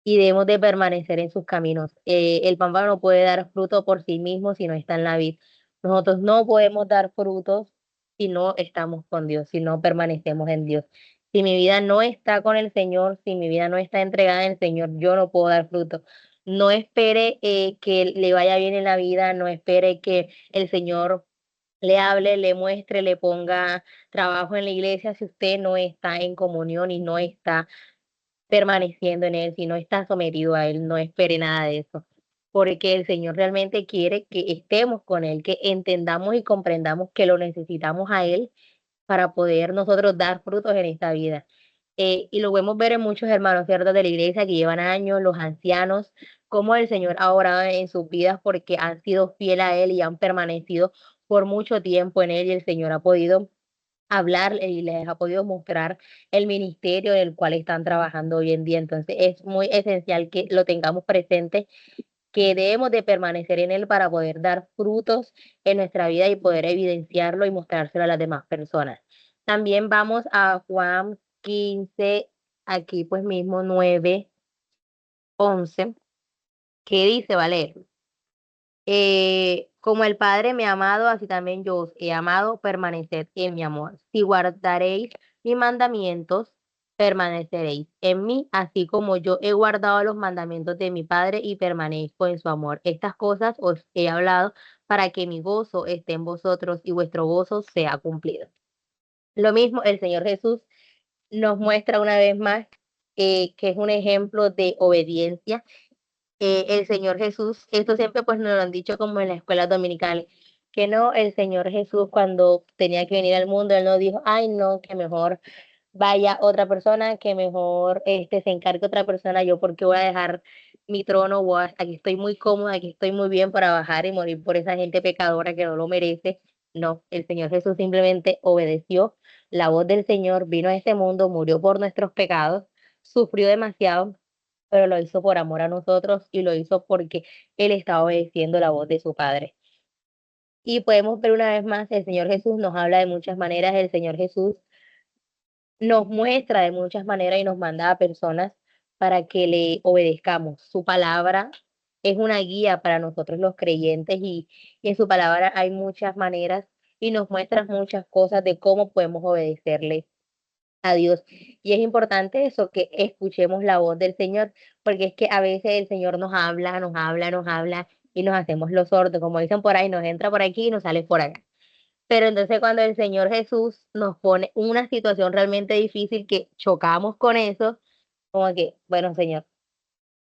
y debemos de permanecer en sus caminos. El pámpano no puede dar fruto por sí mismo si no está en la vid. Nosotros no podemos dar frutos si no estamos con Dios, si no permanecemos en Dios. Si mi vida no está con el Señor, si mi vida no está entregada en el Señor, yo no puedo dar fruto. No espere que le vaya bien en la vida, no espere que el Señor le hable, le muestre, le ponga trabajo en la iglesia si usted no está en comunión y no está permaneciendo en Él, si no está sometido a Él, no espere nada de eso, porque el Señor realmente quiere que estemos con Él, que entendamos y comprendamos que lo necesitamos a Él para poder nosotros dar frutos en esta vida. Y lo podemos ver en muchos hermanos, ¿cierto? De la iglesia que llevan años, los ancianos, cómo el Señor ha orado en sus vidas porque han sido fieles a Él y han permanecido por mucho tiempo en Él y el Señor ha podido hablar y les ha podido mostrar el ministerio en el cual están trabajando hoy en día. Entonces es muy esencial que lo tengamos presente, que debemos de permanecer en él para poder dar frutos en nuestra vida y poder evidenciarlo y mostrárselo a las demás personas. También vamos a Juan 15, aquí pues mismo 9:11, que dice, vale, Como el Padre me ha amado, así también yo os he amado, permaneced en mi amor. Si guardaréis mis mandamientos, permaneceréis en mí, así como yo he guardado los mandamientos de mi Padre y permanezco en su amor. Estas cosas os he hablado para que mi gozo esté en vosotros y vuestro gozo sea cumplido. Lo mismo el Señor Jesús nos muestra una vez más que es un ejemplo de obediencia. El Señor Jesús, esto siempre pues nos lo han dicho como en la escuela dominical, que no, el Señor Jesús cuando tenía que venir al mundo, Él no dijo, ay no, que mejor vaya otra persona, que mejor se encargue otra persona, yo porque voy a dejar mi trono, aquí estoy muy cómoda, aquí estoy muy bien para bajar y morir por esa gente pecadora que no lo merece. No, el Señor Jesús simplemente obedeció la voz del Señor, vino a este mundo, murió por nuestros pecados, sufrió demasiado, pero lo hizo por amor a nosotros y lo hizo porque Él estaba obedeciendo la voz de su Padre. Y podemos ver una vez más, el Señor Jesús nos habla de muchas maneras, el Señor Jesús nos muestra de muchas maneras y nos manda a personas para que le obedezcamos. Su palabra es una guía para nosotros los creyentes y en su palabra hay muchas maneras y nos muestra muchas cosas de cómo podemos obedecerle a Dios. Y es importante eso, que escuchemos la voz del Señor, porque es que a veces el Señor nos habla, nos habla, nos habla y nos hacemos los sordos, como dicen por ahí, nos entra por aquí y nos sale por acá. Pero entonces cuando el Señor Jesús nos pone una situación realmente difícil que chocamos con eso, como que, bueno, Señor,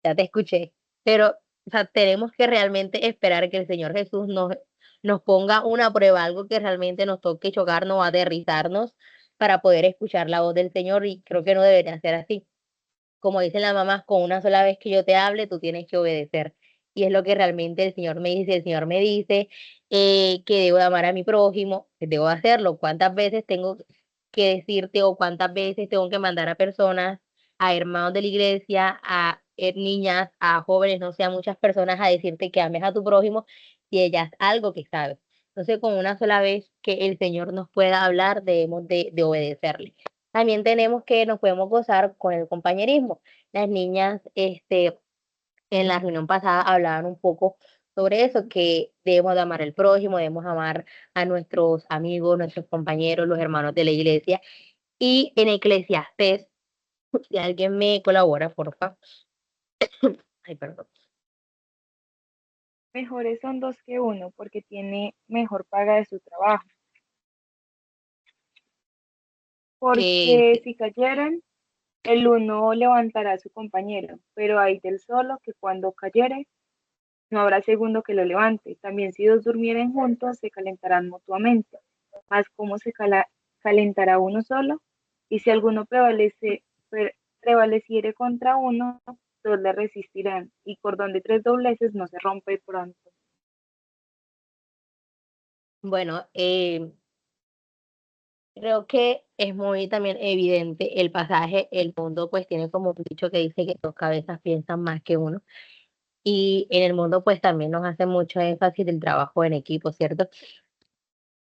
ya te escuché, pero o sea, tenemos que realmente esperar que el Señor Jesús nos ponga una prueba, algo que realmente nos toque chocarnos o aterrizarnos para poder escuchar la voz del Señor y creo que no debería ser así. Como dicen las mamás, con una sola vez que yo te hable, tú tienes que obedecer. Y es lo que realmente el Señor me dice. El Señor me dice que debo de amar a mi prójimo, que debo de hacerlo. ¿Cuántas veces tengo que decirte o cuántas veces tengo que mandar a personas, a hermanos de la iglesia, a niñas, a jóvenes, no sé, a muchas personas a decirte que ames a tu prójimo si ellas algo que sabes? Entonces, con una sola vez que el Señor nos pueda hablar, debemos de obedecerle. También tenemos que nos podemos gozar con el compañerismo. Las niñas, en la reunión pasada hablaban un poco sobre eso, que debemos de amar al prójimo, debemos amar a nuestros amigos, nuestros compañeros, los hermanos de la iglesia. Y en Eclesiastés, si alguien me colabora, por favor. Ay, perdón. Mejores son dos que uno porque tiene mejor paga de su trabajo. Eh, Porque si cayeran, el uno levantará a su compañero, pero hay del solo que cuando cayere, no habrá segundo que lo levante. También si dos durmieren juntos, se calentarán mutuamente. Mas cómo calentará uno solo, y si alguno prevaleciere contra uno, dos le resistirán, y cordón de tres dobleces no se rompe pronto. bueno, creo que es muy también evidente el pasaje, el mundo pues tiene como un dicho que dice que dos cabezas piensan más que uno. Y en el mundo pues también nos hace mucho énfasis del trabajo en equipo, ¿cierto?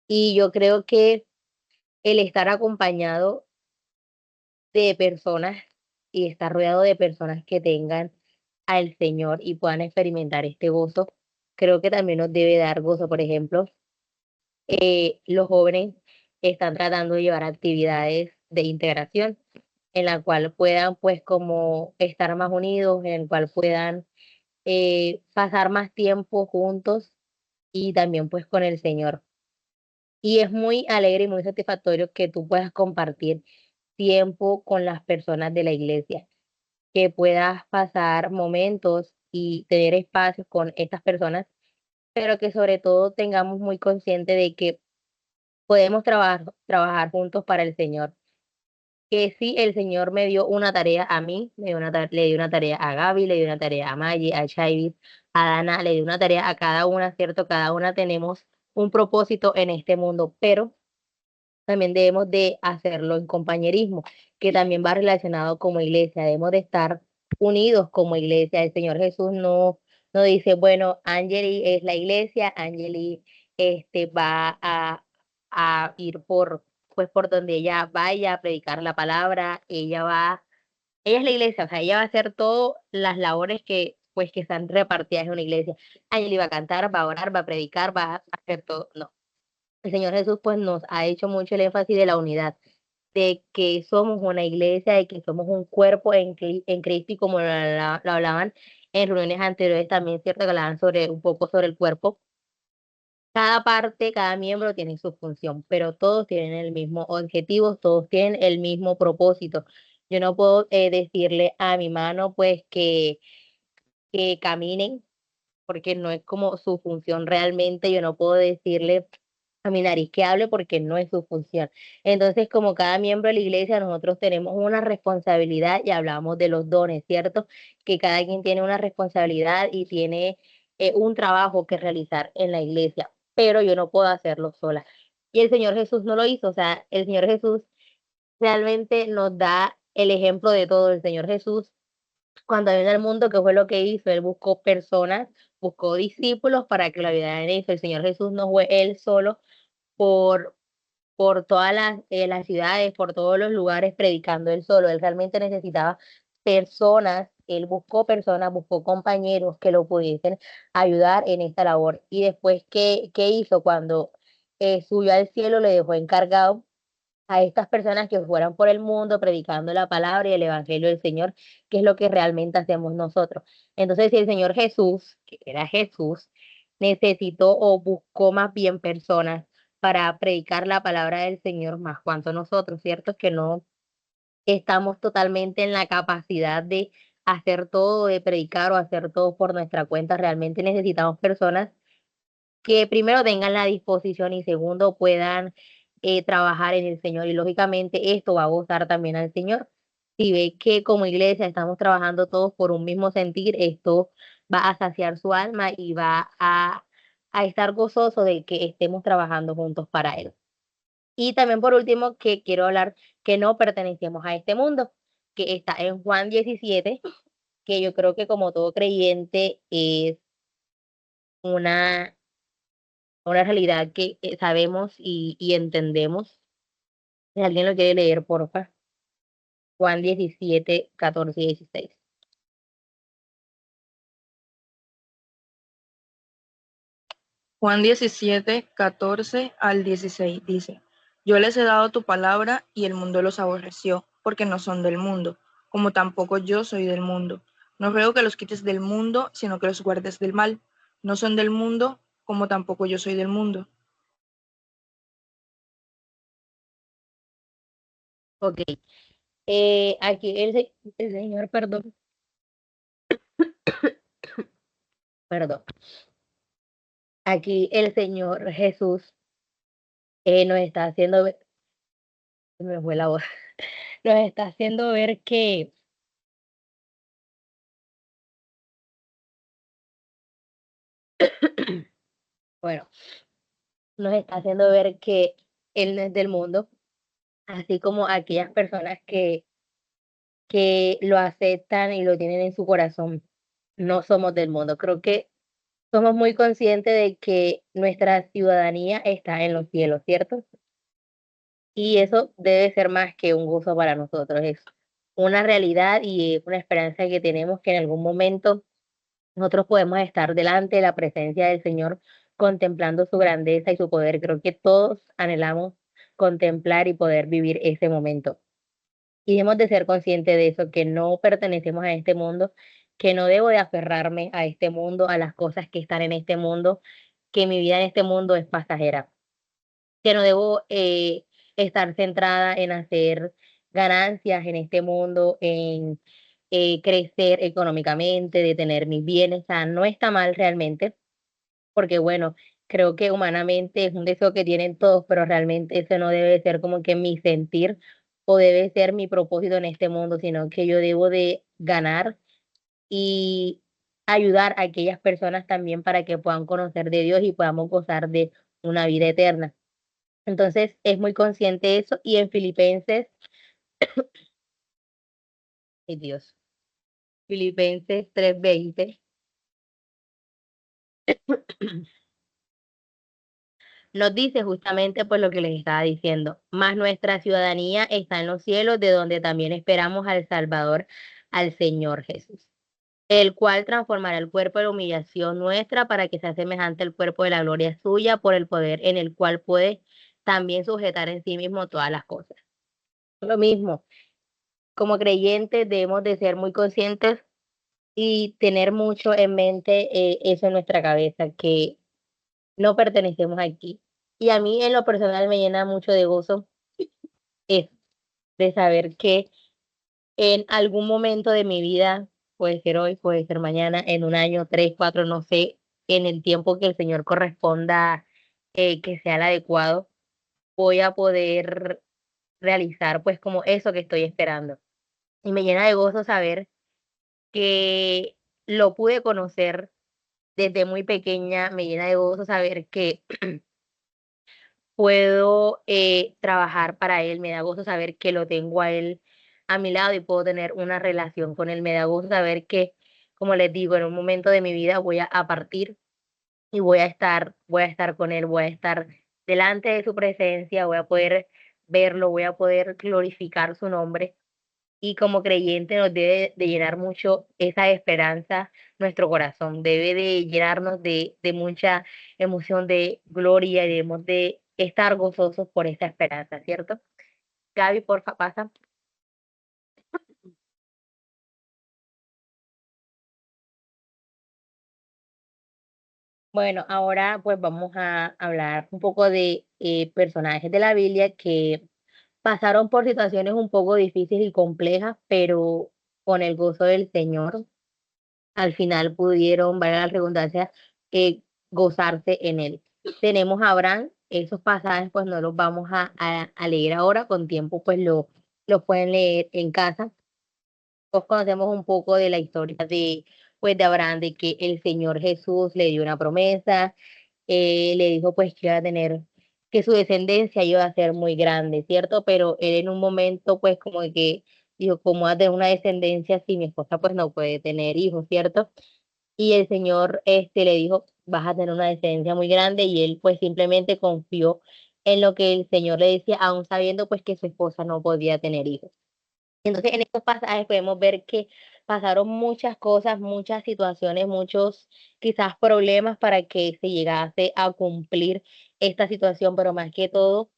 Y yo creo que el estar acompañado de personas y estar rodeado de personas que tengan al Señor y puedan experimentar este gozo, creo que también nos debe dar gozo. Por ejemplo, los jóvenes están tratando de llevar actividades de integración en la cual puedan pues como estar más unidos, en el cual puedan pasar más tiempo juntos y también pues con el Señor. Y es muy alegre y muy satisfactorio que tú puedas compartir tiempo con las personas de la iglesia, que puedas pasar momentos y tener espacios con estas personas, pero que sobre todo tengamos muy consciente de que podemos trabajar juntos para el Señor. Que sí, el Señor me dio una tarea a mí, le dio una tarea a Gaby, le dio una tarea a Maggie, a Chaivis, a Dana, le dio una tarea a cada una, ¿cierto? Cada una tenemos un propósito en este mundo, pero también debemos de hacerlo en compañerismo, que también va relacionado como iglesia, debemos de estar unidos como iglesia. El Señor Jesús no dice, bueno, Angeli es la iglesia, Angeli va a ir pues por donde ella vaya a predicar la palabra, ella es la iglesia, o sea, ella va a hacer todas las labores que pues que están repartidas en una iglesia. Ahí él iba a cantar, va a orar, va a predicar, va a hacer todo. No. El Señor Jesús pues nos ha hecho mucho el énfasis de la unidad, de que somos una iglesia, de que somos un cuerpo en Cristo, y como lo hablaban en reuniones anteriores también, cierto, que hablaban sobre un poco sobre el cuerpo. Cada parte, cada miembro tiene su función, pero todos tienen el mismo objetivo, todos tienen el mismo propósito. Yo no puedo decirle a mi mano pues que caminen, porque no es como su función realmente. Yo no puedo decirle a mi nariz que hable porque no es su función. Entonces, como cada miembro de la iglesia, nosotros tenemos una responsabilidad, y hablamos de los dones, ¿cierto? Que cada quien tiene una responsabilidad y tiene un trabajo que realizar en la iglesia, pero yo no puedo hacerlo sola. Y el Señor Jesús no lo hizo. O sea, el Señor Jesús realmente nos da el ejemplo de todo. El Señor Jesús, cuando vino al mundo, ¿qué fue lo que hizo? Él buscó personas, buscó discípulos para que lo ayudaran en eso. El Señor Jesús no fue él solo por, por todas las ciudades, por todos los lugares predicando él solo. Él realmente necesitaba personas. Él buscó personas, buscó compañeros que lo pudiesen ayudar en esta labor. Y después, ¿qué hizo? Cuando subió al cielo, le dejó encargado a estas personas que fueran por el mundo predicando la palabra y el evangelio del Señor, que es lo que realmente hacemos nosotros. Entonces, si el Señor Jesús, que era Jesús, necesitó o buscó más bien personas para predicar la palabra del Señor, más cuanto nosotros, ¿cierto? Que no estamos totalmente en la capacidad de hacer todo, de predicar o hacer todo por nuestra cuenta. Realmente necesitamos personas que primero tengan la disposición y segundo puedan trabajar en el Señor. Y lógicamente esto va a gustar también al Señor. Si ve que como iglesia estamos trabajando todos por un mismo sentir, esto va a saciar su alma y va a estar gozoso de que estemos trabajando juntos para Él. Y también por último, que quiero hablar que no pertenecemos a este mundo, que está en Juan 17, que yo creo que como todo creyente es una una realidad que sabemos y entendemos. Si alguien lo quiere leer, porfa. Juan 17, 14 y 16. Juan 17, 14 al 16 dice, yo les he dado tu palabra y el mundo los aborreció, porque no son del mundo, como tampoco yo soy del mundo. No ruego que los quites del mundo, sino que los guardes del mal. No son del mundo, como tampoco yo soy del mundo. Ok. Aquí el Señor, perdón, perdón. Aquí el Señor Jesús nos está haciendo ver, se me fue la voz, nos está haciendo ver que, bueno, nos está haciendo ver que Él no es del mundo, así como aquellas personas que lo aceptan y lo tienen en su corazón, no somos del mundo. Creo que somos muy conscientes de que nuestra ciudadanía está en los cielos, ¿cierto? Y eso debe ser más que un gozo para nosotros, es una realidad y una esperanza que tenemos, que en algún momento nosotros podemos estar delante de la presencia del Señor contemplando su grandeza y su poder. Creo que todos anhelamos contemplar y poder vivir ese momento. Y debemos de ser conscientes de eso, que no pertenecemos a este mundo, que no debo de aferrarme a este mundo, a las cosas que están en este mundo, que mi vida en este mundo es pasajera, que no debo estar centrada en hacer ganancias en este mundo, en crecer económicamente, de tener mis bienes. O sea, no está mal realmente, porque bueno, creo que humanamente es un deseo que tienen todos, pero realmente eso no debe ser como que mi sentir o debe ser mi propósito en este mundo, sino que yo debo de ganar y ayudar a aquellas personas también para que puedan conocer de Dios y podamos gozar de una vida eterna. Entonces es muy consciente eso, y en Filipenses, ay Dios, Filipenses 3:20 nos dice justamente pues lo que les estaba diciendo, más nuestra ciudadanía está en los cielos, de donde también esperamos al Salvador, al Señor Jesús. el cual transformará el cuerpo de la humillación nuestra para que sea semejante al cuerpo de la gloria suya por el poder en el cual puede también sujetar en sí mismo todas las cosas. Lo mismo, como creyentes debemos de ser muy conscientes y tener mucho en mente eso en nuestra cabeza, que no pertenecemos aquí. Y a mí en lo personal me llena mucho de gozo eso, de saber que en algún momento de mi vida, puede ser hoy, puede ser mañana, en un año, 3, 4, no sé, en el tiempo que el Señor corresponda, que sea el adecuado, voy a poder realizar pues como eso que estoy esperando. Y me llena de gozo saber que lo pude conocer desde muy pequeña, me llena de gozo saber que puedo trabajar para él, me da gozo saber que lo tengo a él a mi lado y puedo tener una relación con él, me da gozo saber que, como les digo, en un momento de mi vida voy a partir y voy a estar con él, voy a estar delante de su presencia, voy a poder verlo, voy a poder glorificar su nombre. Y como creyente nos debe de llenar mucho esa esperanza nuestro corazón, debe de llenarnos de mucha emoción, de gloria y debemos de estar gozosos por esa esperanza, ¿cierto? Gaby, porfa, pasa. Bueno, ahora pues vamos a hablar un poco de personajes de la Biblia que pasaron por situaciones un poco difíciles y complejas, pero con el gozo del Señor al final pudieron, valga la redundancia, eh, gozarse en él. Tenemos a Abraham, esos pasajes pues no los vamos a leer ahora, con tiempo pues lo pueden leer en casa. Todos conocemos un poco de la historia de Abraham, de que el Señor Jesús le dio una promesa, le dijo pues que iba a tener, que su descendencia iba a ser muy grande, ¿cierto? Pero él en un momento pues como que dijo, ¿cómo va a tener una descendencia si mi esposa pues no puede tener hijos, ¿cierto? Y el Señor le dijo, vas a tener una descendencia muy grande y él pues simplemente confió en lo que el Señor le decía, aún sabiendo pues que su esposa no podía tener hijos. Entonces, en estos pasajes podemos ver que pasaron muchas cosas, muchas situaciones, muchos quizás problemas para que se llegase a cumplir esta situación, pero más que todo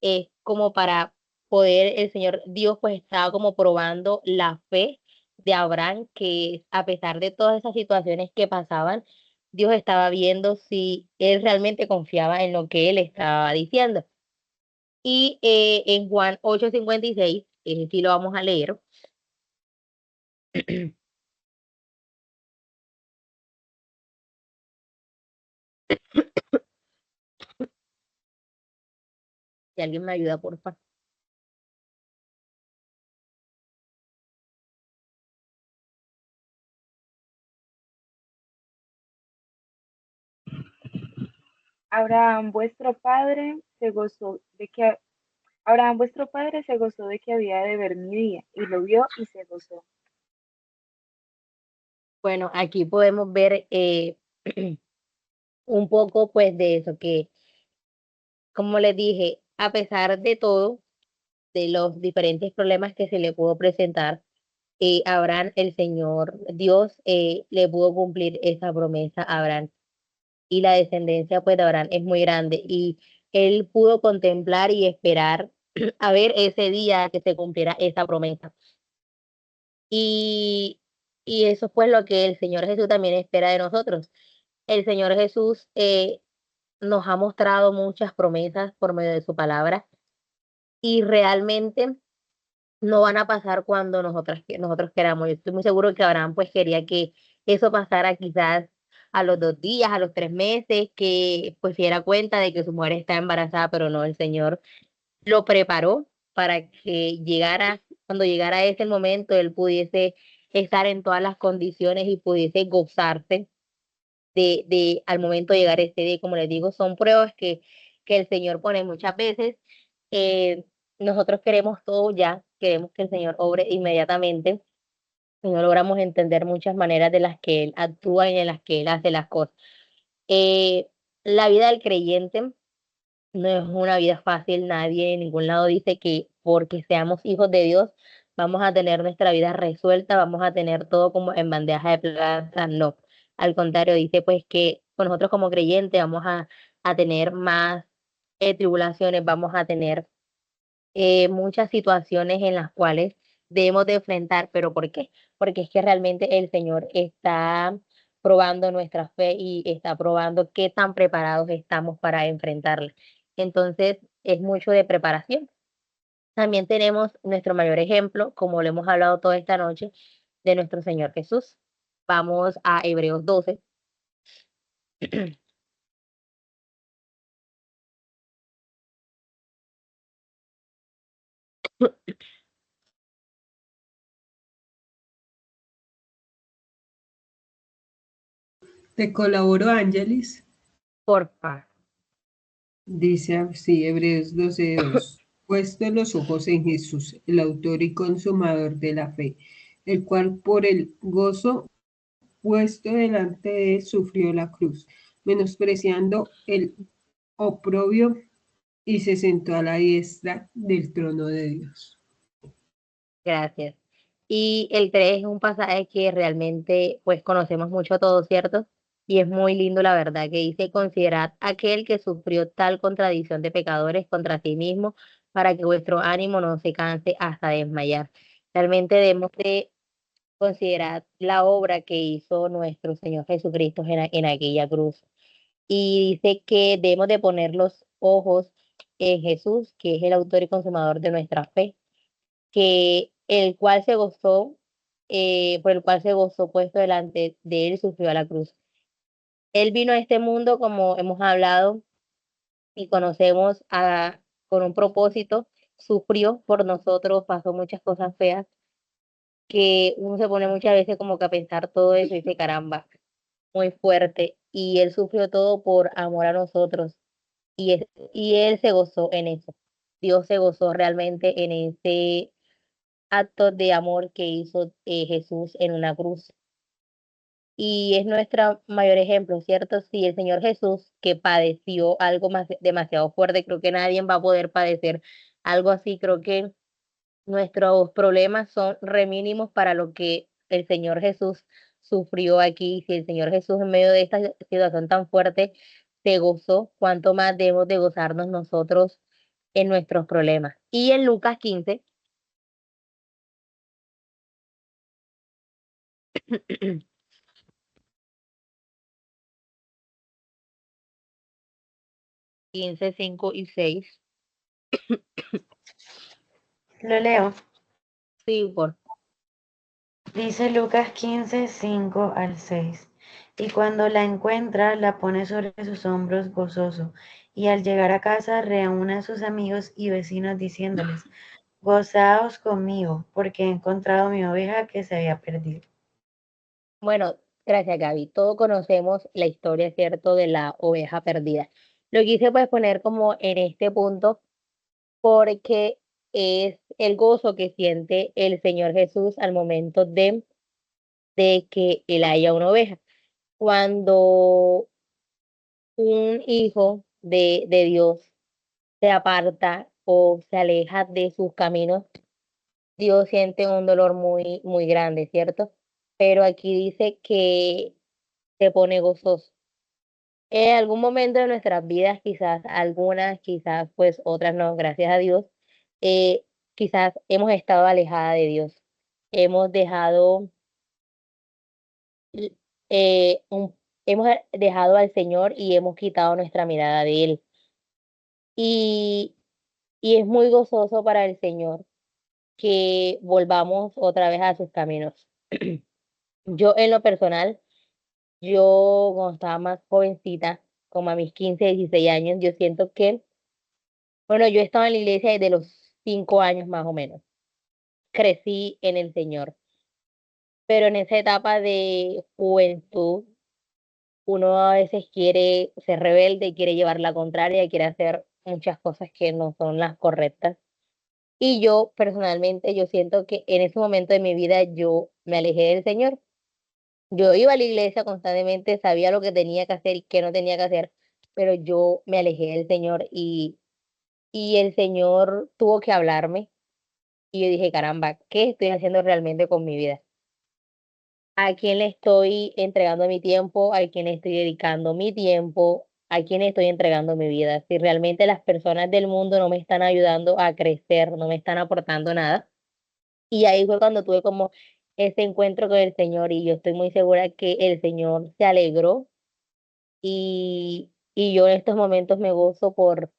es como para poder, el Señor Dios pues estaba como probando la fe de Abraham, que a pesar de todas esas situaciones que pasaban, Dios estaba viendo si él realmente confiaba en lo que él estaba diciendo. Y en Juan 8:56, sí lo vamos a leer. Si alguien me ayuda, por favor. Abraham vuestro padre se gozó de que Abraham vuestro padre se gozó de que había de ver mi día, y lo vio y se gozó. Bueno, aquí podemos ver un poco pues de eso, que como les dije, a pesar de todo, de los diferentes problemas que se le pudo presentar, Abraham, el Señor Dios, le pudo cumplir esa promesa a Abraham. Y la descendencia pues de Abraham es muy grande y él pudo contemplar y esperar a ver ese día que se cumpliera esa promesa. Y, y eso es pues lo que el Señor Jesús también espera de nosotros. El Señor Jesús nos ha mostrado muchas promesas por medio de su palabra y realmente no van a pasar cuando nosotros queramos. Yo estoy muy seguro que Abraham pues quería que eso pasara quizás a los 2 días, a los 3 meses, que pues se diera cuenta de que su mujer está embarazada, pero no, el Señor lo preparó para que cuando llegara ese momento, él pudiese estar en todas las condiciones y pudiese gozarse al momento de llegar ese día. Como les digo, son pruebas que el Señor pone muchas veces. eh, Nosotros queremos todo ya, queremos que el Señor obre inmediatamente y no logramos entender muchas maneras de las que Él actúa y en las que Él hace las cosas. Eh, la vida del creyente no es una vida fácil, nadie en ningún lado dice que porque seamos hijos de Dios vamos a tener nuestra vida resuelta, vamos a tener todo como en bandeja de plata, no. Al contrario, dice pues que con nosotros como creyentes vamos a tener más tribulaciones, vamos a tener muchas situaciones en las cuales debemos de enfrentar, pero ¿por qué? Porque es que realmente el Señor está probando nuestra fe y está probando qué tan preparados estamos para enfrentarla. Entonces, es mucho de preparación. También tenemos nuestro mayor ejemplo, como lo hemos hablado toda esta noche, de nuestro Señor Jesús. Vamos a Hebreos 12. Te colaboro, Ángelis. Porfa. Dice así, Hebreos 12:2. Puesto los ojos en Jesús, el autor y consumador de la fe, el cual por el gozo puesto delante de él sufrió la cruz, menospreciando el oprobio y se sentó a la diestra del trono de Dios. Gracias. Y el 3 es un pasaje que realmente pues conocemos mucho todos, ¿cierto? Y es muy lindo la verdad que dice, considerad aquel que sufrió tal contradicción de pecadores contra sí mismo para que vuestro ánimo no se canse hasta desmayar. Realmente debemos de considerar la obra que hizo nuestro Señor Jesucristo en aquella cruz. Y dice que debemos de poner los ojos en Jesús, que es el autor y consumador de nuestra fe, que el cual se gozó, por el cual se gozó puesto delante de él y sufrió a la cruz. Él vino a este mundo, como hemos hablado y conocemos, con un propósito, sufrió por nosotros, pasó muchas cosas feas, que uno se pone muchas veces como que a pensar todo eso y dice, caramba, muy fuerte, y él sufrió todo por amor a nosotros, y él se gozó en eso. Dios se gozó realmente en ese actos de amor que hizo Jesús en una cruz. Y es nuestro mayor ejemplo, ¿cierto? Si el Señor Jesús, que padeció algo más, demasiado fuerte, creo que nadie va a poder padecer algo así. Creo que nuestros problemas son re mínimos para lo que el Señor Jesús sufrió aquí. Si el Señor Jesús en medio de esta situación tan fuerte se gozó, ¿cuánto más debemos de gozarnos nosotros en nuestros problemas? Y en Lucas 15, 15, 5 y 6. Lo leo. Sí, por Dice Lucas 15, 5 al 6. Y cuando la encuentra, la pone sobre sus hombros gozoso. Y al llegar a casa, reúne a sus amigos y vecinos diciéndoles, gozaos conmigo, porque he encontrado mi oveja que se había perdido. Bueno, gracias, Gaby. Todos conocemos la historia, ¿cierto?, de la oveja perdida. Lo quise pues poner como en este punto porque es el gozo que siente el Señor Jesús al momento de que él haya una oveja. Cuando un hijo de Dios se aparta o se aleja de sus caminos, Dios siente un dolor muy, muy grande, ¿cierto? Pero aquí dice que se pone gozoso. En algún momento de nuestras vidas, quizás algunas, quizás pues otras no, gracias a Dios, quizás hemos estado alejada de Dios. Hemos dejado, eh, un- hemos dejado al Señor y hemos quitado nuestra mirada de Él. Y, y es muy gozoso para el Señor que volvamos otra vez a sus caminos. Yo en lo personal, yo cuando estaba más jovencita, como a mis 15 16 años, yo siento que, bueno, yo estaba en la iglesia desde los 5 años más o menos. Crecí en el Señor, pero en esa etapa de juventud, uno a veces quiere ser rebelde, y quiere llevar la contraria, quiere hacer muchas cosas que no son las correctas. Y yo personalmente, yo siento que en ese momento de mi vida yo me alejé del Señor. Yo iba a la iglesia constantemente, sabía lo que tenía que hacer y qué no tenía que hacer, pero yo me alejé del Señor y el Señor tuvo que hablarme Y yo dije, caramba, ¿qué estoy haciendo realmente con mi vida? ¿A quién le estoy entregando mi tiempo? ¿A quién le estoy dedicando mi tiempo? ¿A quién le estoy entregando mi vida? Si realmente las personas del mundo no me están ayudando a crecer, no me están aportando nada. Y ahí fue cuando tuve como ese encuentro con el Señor y yo estoy muy segura que el Señor se alegró y yo en estos momentos me gozo por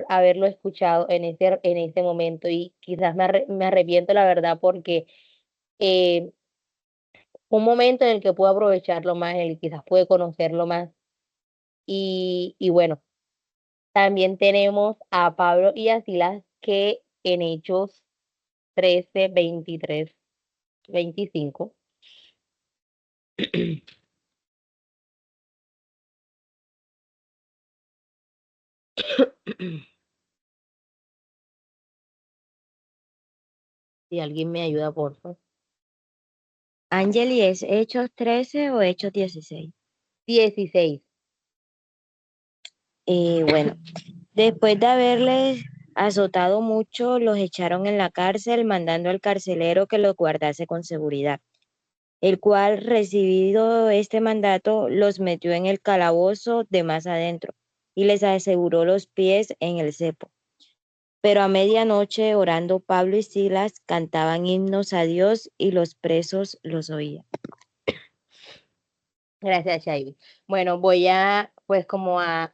haberlo escuchado en ese momento y quizás me arrepiento la verdad porque eh, un momento en el que pude aprovecharlo más, en el que quizás pude conocerlo más y bueno, también tenemos a Pablo y a Silas que en Hechos 13 23 25 si alguien me ayuda, por favor. Angeli, ¿es Hechos 13 o Hechos 16? 16. Bueno, después de haberles azotado mucho, los echaron en la cárcel, mandando al carcelero que los guardase con seguridad, el cual, recibido este mandato, los metió en el calabozo de más adentro y les aseguró los pies en el cepo. Pero a medianoche, orando Pablo y Silas, cantaban himnos a Dios y los presos los oían. Gracias, Shaibi. Bueno, voy a, pues, como a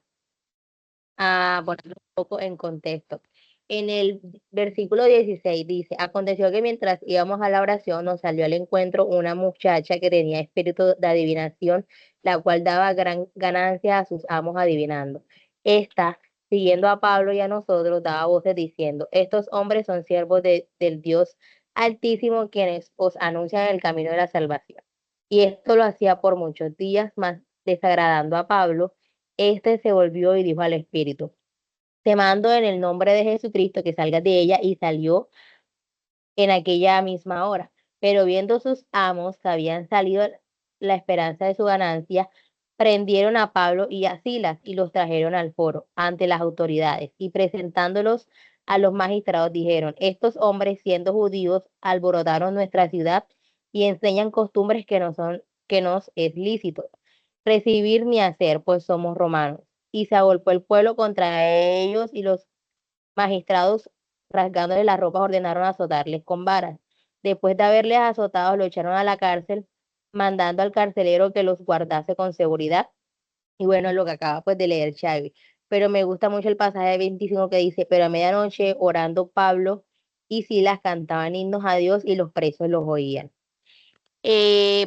ponerlo un poco en contexto. En el versículo 16 dice, aconteció que mientras íbamos a la oración nos salió al encuentro una muchacha que tenía espíritu de adivinación, la cual daba gran ganancia a sus amos adivinando. Esta, siguiendo a Pablo y a nosotros, daba voces diciendo, estos hombres son siervos del Dios Altísimo, quienes os anuncian el camino de la salvación. Y esto lo hacía por muchos días, más desagradando a Pablo. Este se volvió y dijo al espíritu, te mando en el nombre de Jesucristo que salgas de ella, y salió en aquella misma hora. Pero viendo sus amos que habían salido la esperanza de su ganancia, prendieron a Pablo y a Silas y los trajeron al foro ante las autoridades y presentándolos a los magistrados dijeron, estos hombres siendo judíos alborotaron nuestra ciudad y enseñan costumbres que nos es lícito recibir ni hacer, pues somos romanos. Y se agolpó el pueblo contra ellos y los magistrados, rasgándole las ropas, ordenaron azotarles con varas. Después de haberles azotado, lo echaron a la cárcel, mandando al carcelero que los guardase con seguridad. Y bueno, lo que acaba pues de leer Xavi. Pero me gusta mucho el pasaje 25 que dice, pero a medianoche, orando Pablo y Silas cantaban himnos a Dios y los presos los oían.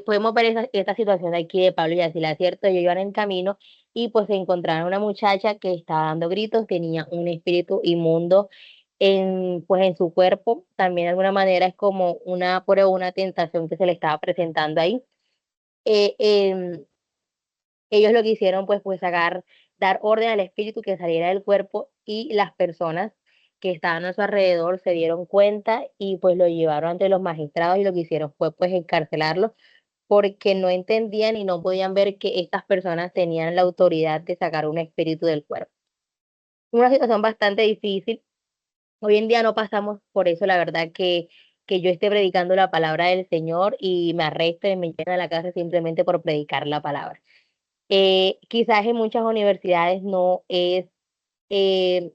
Podemos ver esta situación de aquí de Pablo y Silas, ¿cierto? Ellos iban en camino y pues se encontraron una muchacha que estaba dando gritos, tenía un espíritu inmundo pues en su cuerpo. También de alguna manera es como una prueba, una tentación que se le estaba presentando ahí. Eh, em, Ellos lo que hicieron pues fue dar orden al espíritu que saliera del cuerpo y las personas que estaban a su alrededor se dieron cuenta y pues lo llevaron ante los magistrados y lo que hicieron fue pues encarcelarlo porque no entendían y no podían ver que estas personas tenían la autoridad de sacar un espíritu del cuerpo. Una situación bastante difícil. Hoy en día no pasamos por eso, la verdad que yo esté predicando la palabra del Señor y me arresten y me lleven a la casa simplemente por predicar la palabra. Quizás en muchas universidades eh,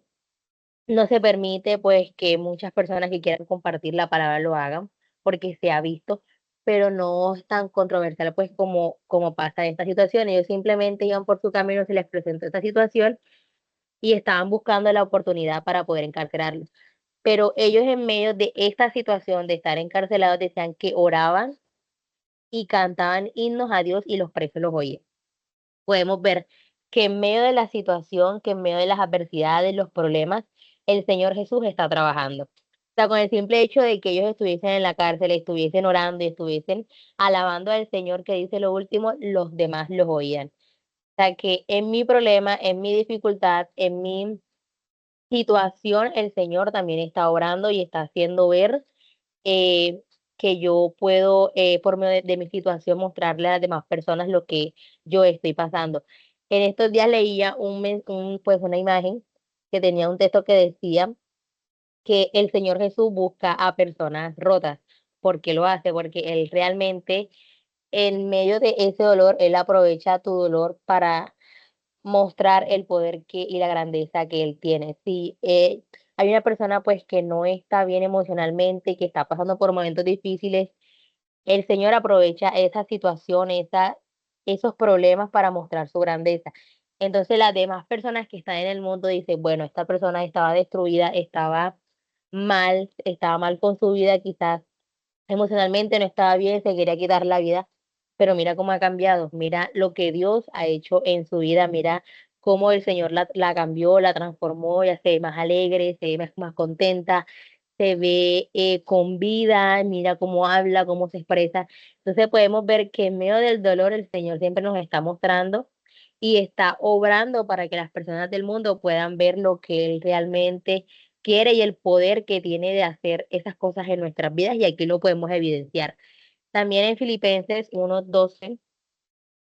no se permite pues que muchas personas que quieran compartir la palabra lo hagan porque se ha visto, pero no es tan controversial pues como pasa en esta situación. Ellos simplemente iban por su camino, se les presentó esta situación y estaban buscando la oportunidad para poder encarcelarlos. Pero ellos en medio de esta situación de estar encarcelados decían que oraban y cantaban himnos a Dios y los presos los oían. Podemos ver que en medio de la situación, que en medio de las adversidades, los problemas, el Señor Jesús está trabajando. O sea, con el simple hecho de que ellos estuviesen en la cárcel, estuviesen orando y estuviesen alabando al Señor que dice lo último, los demás los oían. O sea, que en mi problema, en mi dificultad, en mi situación, el Señor también está orando y está haciendo ver eh, que yo puedo, por medio de mi situación, mostrarle a las demás personas lo que yo estoy pasando. En estos días leía pues una imagen que tenía un texto que decía que el Señor Jesús busca a personas rotas. ¿Por qué lo hace? Porque Él realmente, en medio de ese dolor, Él aprovecha tu dolor para mostrar el poder y la grandeza que Él tiene. Si hay una persona pues que no está bien emocionalmente, que está pasando por momentos difíciles, el Señor aprovecha esa situación, esos problemas para mostrar su grandeza. Entonces las demás personas que están en el mundo dicen, bueno, esta persona estaba destruida, estaba mal con su vida, quizás emocionalmente no estaba bien, se quería quitar la vida, pero mira cómo ha cambiado, mira lo que Dios ha hecho en su vida, mira cómo el Señor la cambió, la transformó, ya se ve más alegre, se ve más contenta, se ve con vida, mira cómo habla, cómo se expresa. Entonces podemos ver que en medio del dolor el Señor siempre nos está mostrando y está obrando para que las personas del mundo puedan ver lo que Él realmente quiere y el poder que tiene de hacer esas cosas en nuestras vidas y aquí lo podemos evidenciar. También en Filipenses 1:12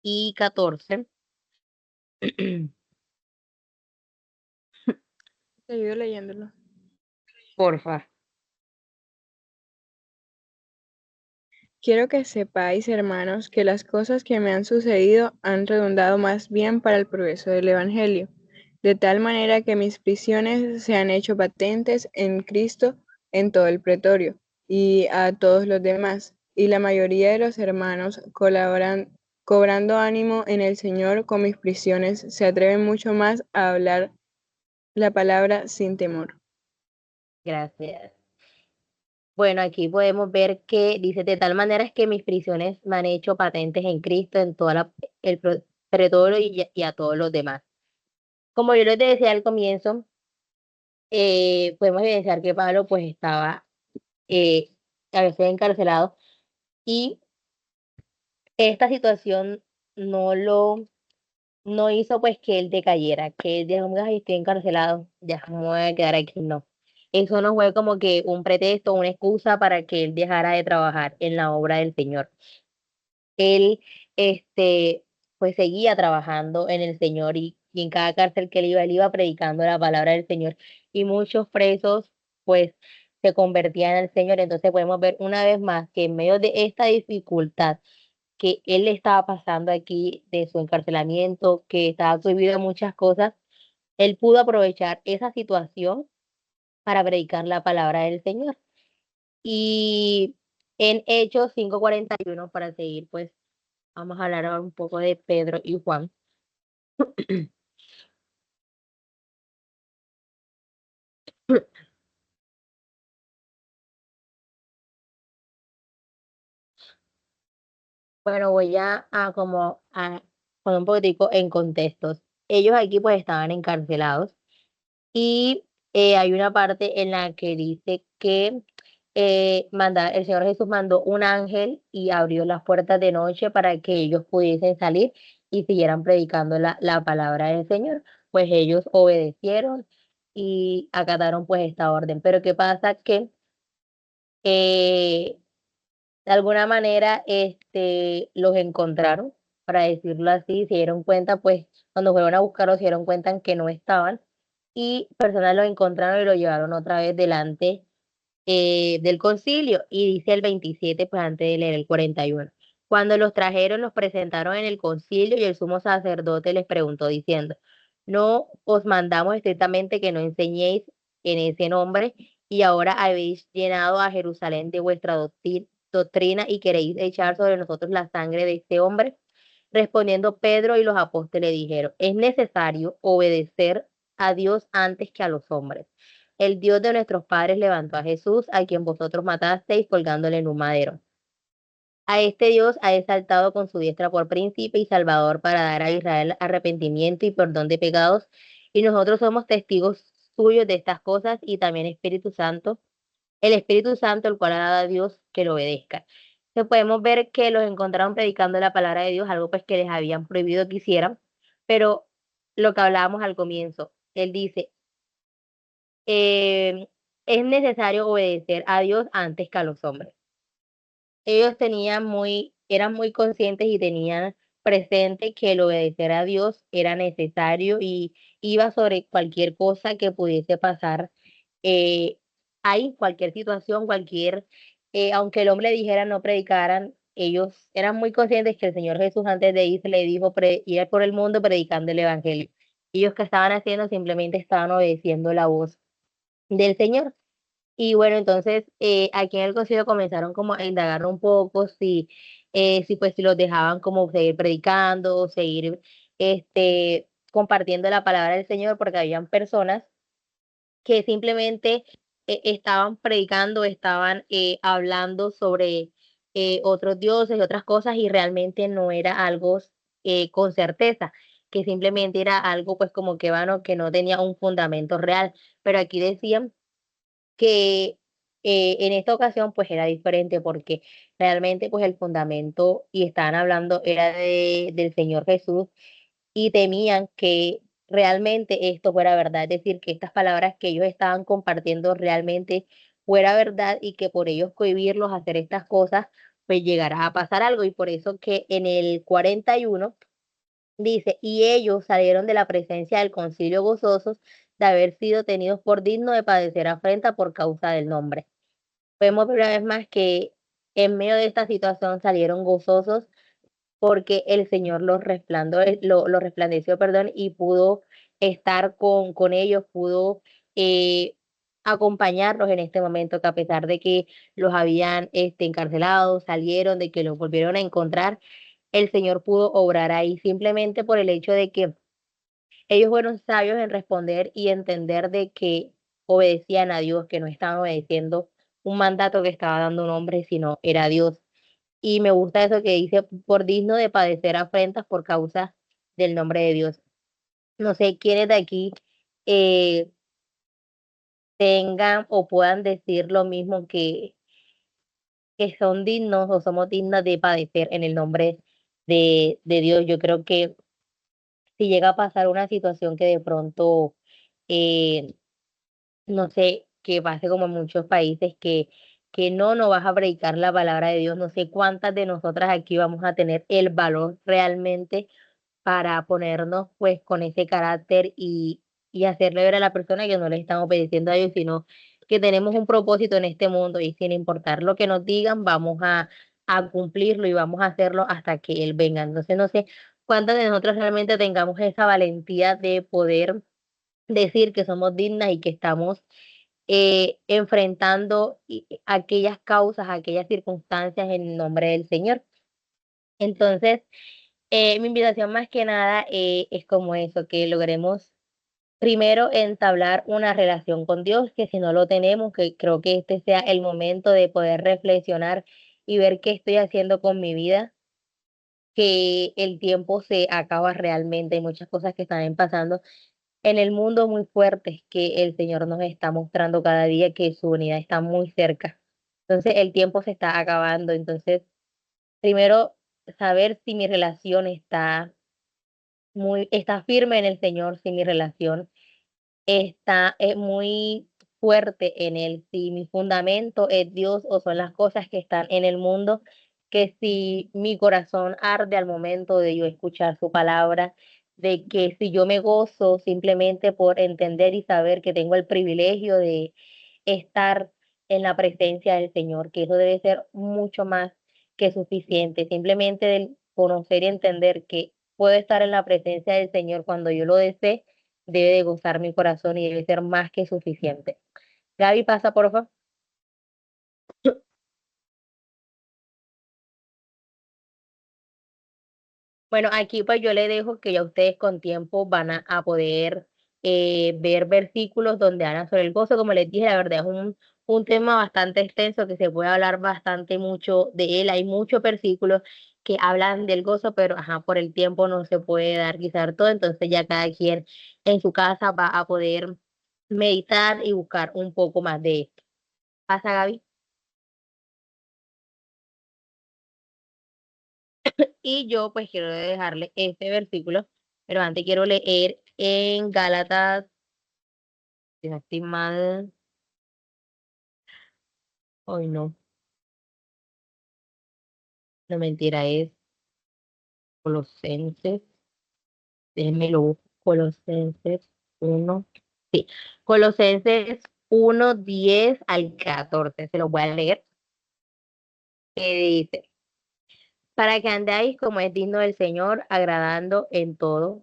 y 14. Te ayudo leyéndolo. Porfa. Quiero que sepáis, hermanos, que las cosas que me han sucedido han redundado más bien para el progreso del Evangelio, de tal manera que mis prisiones se han hecho patentes en Cristo en todo el pretorio y a todos los demás, y la mayoría de los hermanos colaboran, cobrando ánimo en el Señor con mis prisiones, se atreven mucho más a hablar la palabra sin temor. Gracias. Bueno, aquí podemos ver que dice, de tal manera es que mis prisiones me han hecho patentes en Cristo en el pretorio y a todos los demás. Como yo les decía al comienzo, podemos evidenciar que Pablo pues estaba eh, a veces encarcelado y esta situación no lo no hizo pues que él decayera, que él dijo, "Ay, estoy encarcelado, ya me voy a quedar aquí". No. Eso no fue como que un pretexto, una excusa para que él dejara de trabajar en la obra del Señor. Él, pues seguía trabajando en el Señor y en cada cárcel que él iba predicando la palabra del Señor y muchos presos, pues, se convertían al Señor. Entonces podemos ver una vez más que en medio de esta dificultad que él le estaba pasando aquí de su encarcelamiento, que estaba prohibido muchas cosas, él pudo aprovechar esa situación para predicar la palabra del Señor. Y en Hechos 5:41, para seguir, pues vamos a hablar ahora un poco de Pedro y Juan. Bueno, voy a poner un poquitico en contextos. Ellos aquí pues estaban encarcelados y hay una parte en la que dice que el Señor Jesús mandó un ángel y abrió las puertas de noche para que ellos pudiesen salir y siguieran predicando la palabra del Señor. Pues ellos obedecieron y acataron pues esta orden. Pero ¿qué pasa? Que eh, de alguna manera los encontraron, para decirlo así, se dieron cuenta, pues cuando fueron a buscarlos se dieron cuenta que no estaban y personas los encontraron y lo llevaron otra vez delante del concilio y dice el 27, pues antes de leer el 41. Cuando los trajeron, los presentaron en el concilio y el sumo sacerdote les preguntó diciendo, no os mandamos estrictamente que no enseñéis en ese nombre y ahora habéis llenado a Jerusalén de vuestra doctrina y queréis echar sobre nosotros la sangre de este hombre. Respondiendo Pedro y los apóstoles dijeron, es necesario obedecer a Dios antes que a los hombres. El Dios de nuestros padres levantó a Jesús, a quien vosotros matasteis colgándole en un madero. A este Dios ha exaltado con su diestra por príncipe y salvador para dar a Israel arrepentimiento y perdón de pecados. Y nosotros somos testigos suyos de estas cosas y también el Espíritu Santo, el cual ha dado a Dios que lo obedezca. Entonces podemos ver que los encontraron predicando la palabra de Dios, algo pues que les habían prohibido que hicieran, pero lo que hablábamos al comienzo, él dice, eh, es necesario obedecer a Dios antes que a los hombres. Ellos eran muy conscientes y tenían presente que el obedecer a Dios era necesario y iba sobre cualquier cosa que pudiese pasar ahí cualquier situación, aunque el hombre le dijera no predicaran, ellos eran muy conscientes que el Señor Jesús antes de irse le dijo ir por el mundo predicando el evangelio. Ellos que estaban haciendo simplemente estaban obedeciendo la voz del Señor. Y bueno, entonces aquí en el concilio comenzaron como a indagar un poco si los dejaban como seguir predicando, seguir compartiendo la palabra del Señor, porque habían personas que simplemente estaban predicando, estaban hablando sobre otros dioses y otras cosas y realmente no era algo con certeza, que simplemente era algo pues como que vano, que no tenía un fundamento real. Pero aquí decían que en esta ocasión pues era diferente porque realmente pues el fundamento y estaban hablando era del Señor Jesús y temían que realmente esto fuera verdad, es decir, que estas palabras que ellos estaban compartiendo realmente fuera verdad y que por ellos cohibirlos a hacer estas cosas, pues llegará a pasar algo. Y por eso que en el 41 dice, y ellos salieron de la presencia del concilio gozosos de haber sido tenidos por dignos de padecer afrenta por causa del nombre. Vemos una vez más que en medio de esta situación salieron gozosos porque el Señor los resplandeció, perdón, y pudo estar con ellos, pudo eh, acompañarlos en este momento, que a pesar de que los habían encarcelados, salieron, de que los volvieron a encontrar, el Señor pudo obrar ahí simplemente por el hecho de que ellos fueron sabios en responder y entender de que obedecían a Dios, que no estaban obedeciendo un mandato que estaba dando un hombre, sino era Dios. Y me gusta eso que dice, por digno de padecer afrentas por causa del nombre de Dios. No sé quiénes de aquí eh, tengan o puedan decir lo mismo que son dignos o somos dignas de padecer en el nombre de Dios. Yo creo que si llega a pasar una situación que de pronto, eh, no sé, que pase como en muchos países que no vas a predicar la palabra de Dios, no sé cuántas de nosotras aquí vamos a tener el valor realmente para ponernos pues con ese carácter y hacerle ver a la persona que no le están obedeciendo a Dios, sino que tenemos un propósito en este mundo y sin importar lo que nos digan, vamos a cumplirlo y vamos a hacerlo hasta que Él venga. Entonces no sé cuántas de nosotros realmente tengamos esa valentía de poder decir que somos dignas y que estamos enfrentando aquellas causas, aquellas circunstancias en el nombre del Señor. Entonces, mi invitación más que nada es como eso, que logremos primero entablar una relación con Dios, que si no lo tenemos, que creo que este sea el momento de poder reflexionar y ver qué estoy haciendo con mi vida, que el tiempo se acaba realmente, hay muchas cosas que están pasando en el mundo muy fuertes que el Señor nos está mostrando cada día que su unidad está muy cerca. Entonces el tiempo se está acabando, entonces primero saber si mi relación está firme en el Señor, si mi relación está muy fuerte en él, si mi fundamento es Dios o son las cosas que están en el mundo, que si mi corazón arde al momento de yo escuchar su palabra, de que si yo me gozo simplemente por entender y saber que tengo el privilegio de estar en la presencia del Señor, que eso debe ser mucho más que suficiente, simplemente del conocer y entender que puedo estar en la presencia del Señor cuando yo lo desee, debe de gozar mi corazón y debe ser más que suficiente. Gaby, pasa, por favor. Bueno, aquí pues yo le dejo que ya ustedes con tiempo van a poder ver versículos donde hablan sobre el gozo. Como les dije, la verdad es un tema bastante extenso que se puede hablar bastante mucho de él. Hay muchos versículos que hablan del gozo, pero ajá, por el tiempo no se puede dar quizás todo. Entonces ya cada quien en su casa va a poder meditar y buscar un poco más de esto. ¿Pasa, Gaby? Y yo pues quiero dejarle este versículo, pero antes quiero leer en Gálatas, si no estoy mal, hoy no, no mentira, es Colosenses, déjenme lo busco, Colosenses 1, sí, Colosenses 1, 10 al 14. Se los voy a leer. Que dice, para que andáis como es digno del Señor, agradando en todo,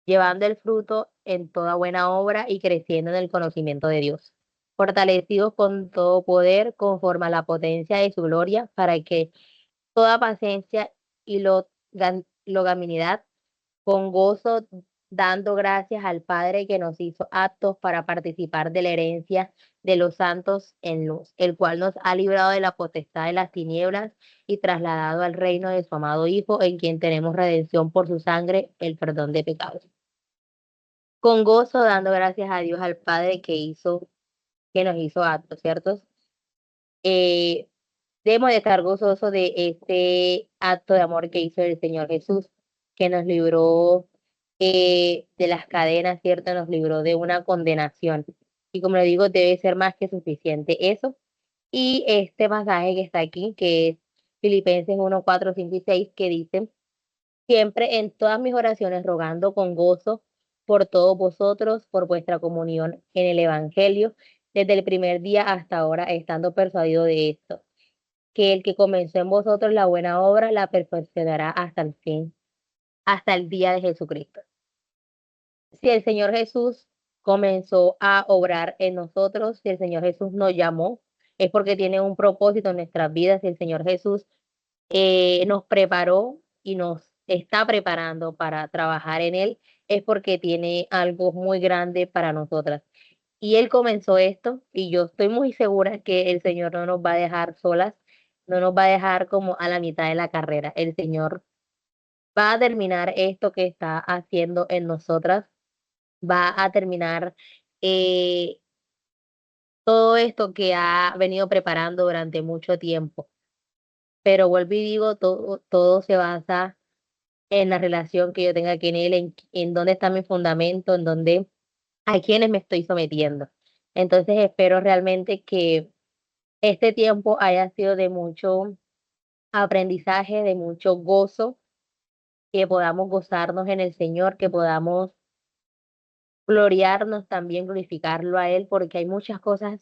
llevando el fruto en toda buena obra y creciendo en el conocimiento de Dios, fortalecidos con todo poder conforme a la potencia de su gloria, para que toda paciencia y longanimidad con gozo, dando gracias al Padre que nos hizo aptos para participar de la herencia de los santos en luz, el cual nos ha librado de la potestad de las tinieblas y trasladado al reino de su amado Hijo, en quien tenemos redención por su sangre, el perdón de pecados. Con gozo, dando gracias a Dios al Padre que nos hizo aptos, ¿cierto? Eh, Debemos de estar gozosos de este acto de amor que hizo el Señor Jesús, que nos libró de las cadenas, ¿cierto? Nos libró de una condenación. Y como le digo, debe ser más que suficiente eso. Y este pasaje que está aquí, que es Filipenses 1, 4, 5 y 6, que dice, siempre en todas mis oraciones rogando con gozo por todos vosotros, por vuestra comunión en el Evangelio, desde el primer día hasta ahora, estando persuadido de esto, que el que comenzó en vosotros la buena obra la perfeccionará hasta el fin, hasta el día de Jesucristo. Si el Señor Jesús comenzó a obrar en nosotros, si el Señor Jesús nos llamó, es porque tiene un propósito en nuestras vidas. Si el Señor Jesús nos preparó y nos está preparando para trabajar en Él, es porque tiene algo muy grande para nosotras. Y Él comenzó esto y yo estoy muy segura que el Señor no nos va a dejar solas, no nos va a dejar como a la mitad de la carrera. El Señor va a terminar esto que está haciendo en nosotras, va a terminar eh, todo esto que ha venido preparando durante mucho tiempo. Pero vuelvo y digo, todo se basa en la relación que yo tenga con Él, en dónde está mi fundamento, en dónde, a quiénes me estoy sometiendo. Entonces espero realmente que este tiempo haya sido de mucho aprendizaje, de mucho gozo, que podamos gozarnos en el Señor, que podamos gloriarnos también, glorificarlo a Él, porque hay muchas cosas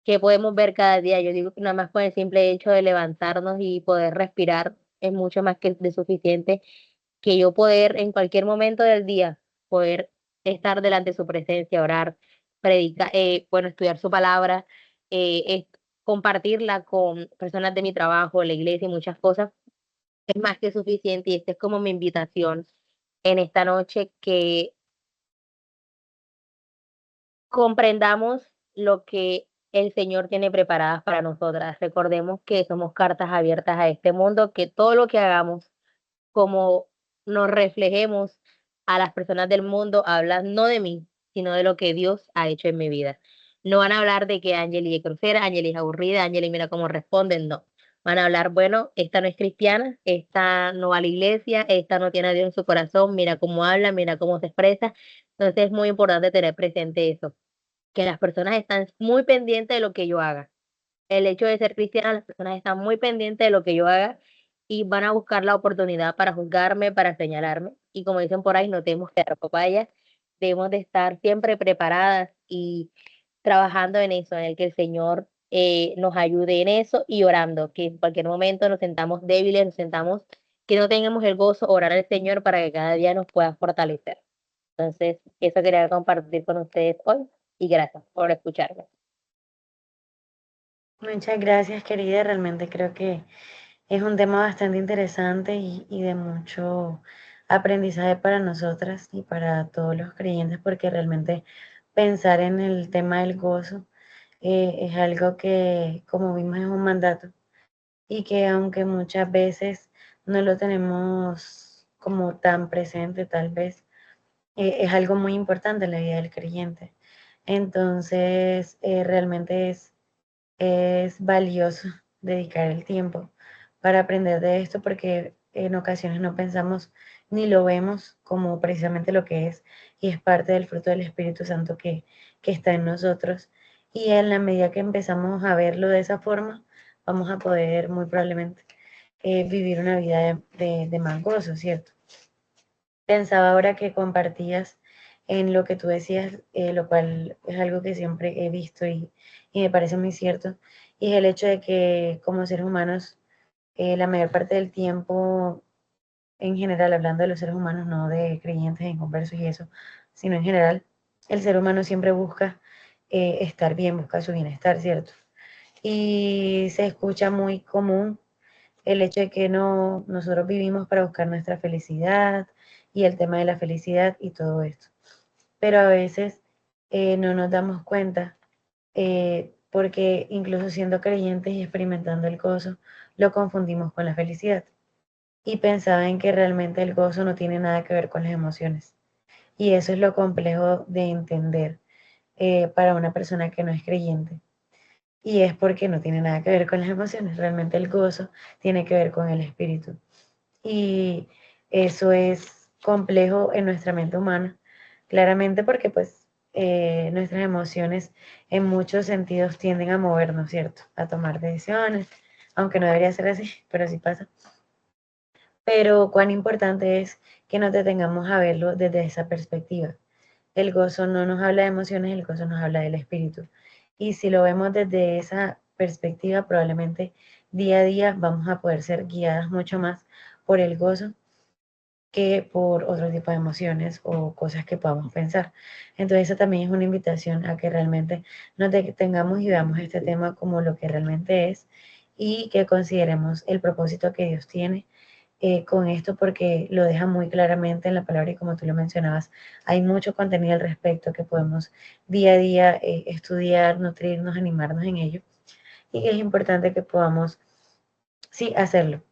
que podemos ver cada día. Yo digo que nada más con el simple hecho de levantarnos y poder respirar es mucho más que de suficiente, que yo poder en cualquier momento del día poder estar delante de su presencia, orar, predicar, bueno, estudiar su palabra, compartirla con personas de mi trabajo, la iglesia y muchas cosas, es más que suficiente. Y esta es como mi invitación en esta noche, que comprendamos lo que el Señor tiene preparadas para nosotras. Recordemos que somos cartas abiertas a este mundo, que todo lo que hagamos, como nos reflejemos a las personas del mundo, hablan no de mí, sino de lo que Dios ha hecho en mi vida. No van a hablar de que Angeli es grosera, Angeli es aburrida, Angeli mira cómo responden, no. Van a hablar, bueno, esta no es cristiana, esta no va a la iglesia, esta no tiene a Dios en su corazón, mira cómo habla, mira cómo se expresa. Entonces es muy importante tener presente eso, que las personas están muy pendientes de lo que yo haga. El hecho de ser cristiana, las personas están muy pendientes de lo que yo haga y van a buscar la oportunidad para juzgarme, para señalarme. Y como dicen por ahí, no tenemos que dar papaya, debemos de estar siempre preparadas y trabajando en eso, en el que el Señor nos ayude en eso y orando, que en cualquier momento nos sentamos débiles, nos sentamos que no tengamos el gozo, orar al Señor para que cada día nos pueda fortalecer. Entonces, eso quería compartir con ustedes hoy y gracias por escucharme. Muchas gracias, querida. Realmente creo que es un tema bastante interesante y de mucho aprendizaje para nosotras y para todos los creyentes, porque realmente pensar en el tema del gozo es algo que, como vimos, es un mandato y que aunque muchas veces no lo tenemos como tan presente, tal vez, es algo muy importante en la vida del creyente. Entonces, realmente es valioso dedicar el tiempo para aprender de esto, porque en ocasiones no pensamos ni lo vemos como precisamente lo que es, y es parte del fruto del Espíritu Santo que está en nosotros. Y en la medida que empezamos a verlo de esa forma, vamos a poder muy probablemente vivir una vida de más gozo, ¿cierto? Pensaba ahora que compartías en lo que tú decías, lo cual es algo que siempre he visto y me parece muy cierto, y es el hecho de que como seres humanos, la mayor parte del tiempo, en general, hablando de los seres humanos, no de creyentes, inconversos y eso, sino en general, el ser humano siempre busca estar bien, busca su bienestar, ¿cierto? Y se escucha muy común el hecho de que no, nosotros vivimos para buscar nuestra felicidad y el tema de la felicidad y todo esto. Pero a veces no nos damos cuenta porque incluso siendo creyentes y experimentando el gozo, lo confundimos con la felicidad y pensaban que realmente el gozo no tiene nada que ver con las emociones. Y eso es lo complejo de entender para una persona que no es creyente. Y es porque no tiene nada que ver con las emociones. Realmente el gozo tiene que ver con el espíritu. Y eso es complejo en nuestra mente humana, claramente porque pues nuestras emociones en muchos sentidos tienden a movernos, ¿cierto? A tomar decisiones, aunque no debería ser así, pero sí pasa. Pero cuán importante es que nos detengamos a verlo desde esa perspectiva. El gozo no nos habla de emociones, el gozo nos habla del espíritu. Y si lo vemos desde esa perspectiva, probablemente día a día vamos a poder ser guiadas mucho más por el gozo que por otro tipo de emociones o cosas que podamos pensar. Entonces, esa también es una invitación a que realmente nos detengamos y veamos este tema como lo que realmente es y que consideremos el propósito que Dios tiene con esto porque lo deja muy claramente en la palabra y como tú lo mencionabas, hay mucho contenido al respecto que podemos día a día estudiar, nutrirnos, animarnos en ello y que es importante que podamos, sí, hacerlo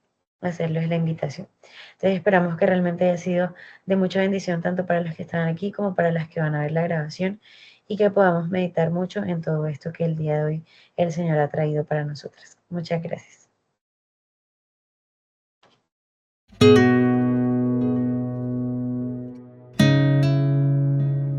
es la invitación. Entonces esperamos que realmente haya sido de mucha bendición tanto para los que están aquí como para las que van a ver la grabación y que podamos meditar mucho en todo esto que el día de hoy el Señor ha traído para nosotras. Muchas gracias.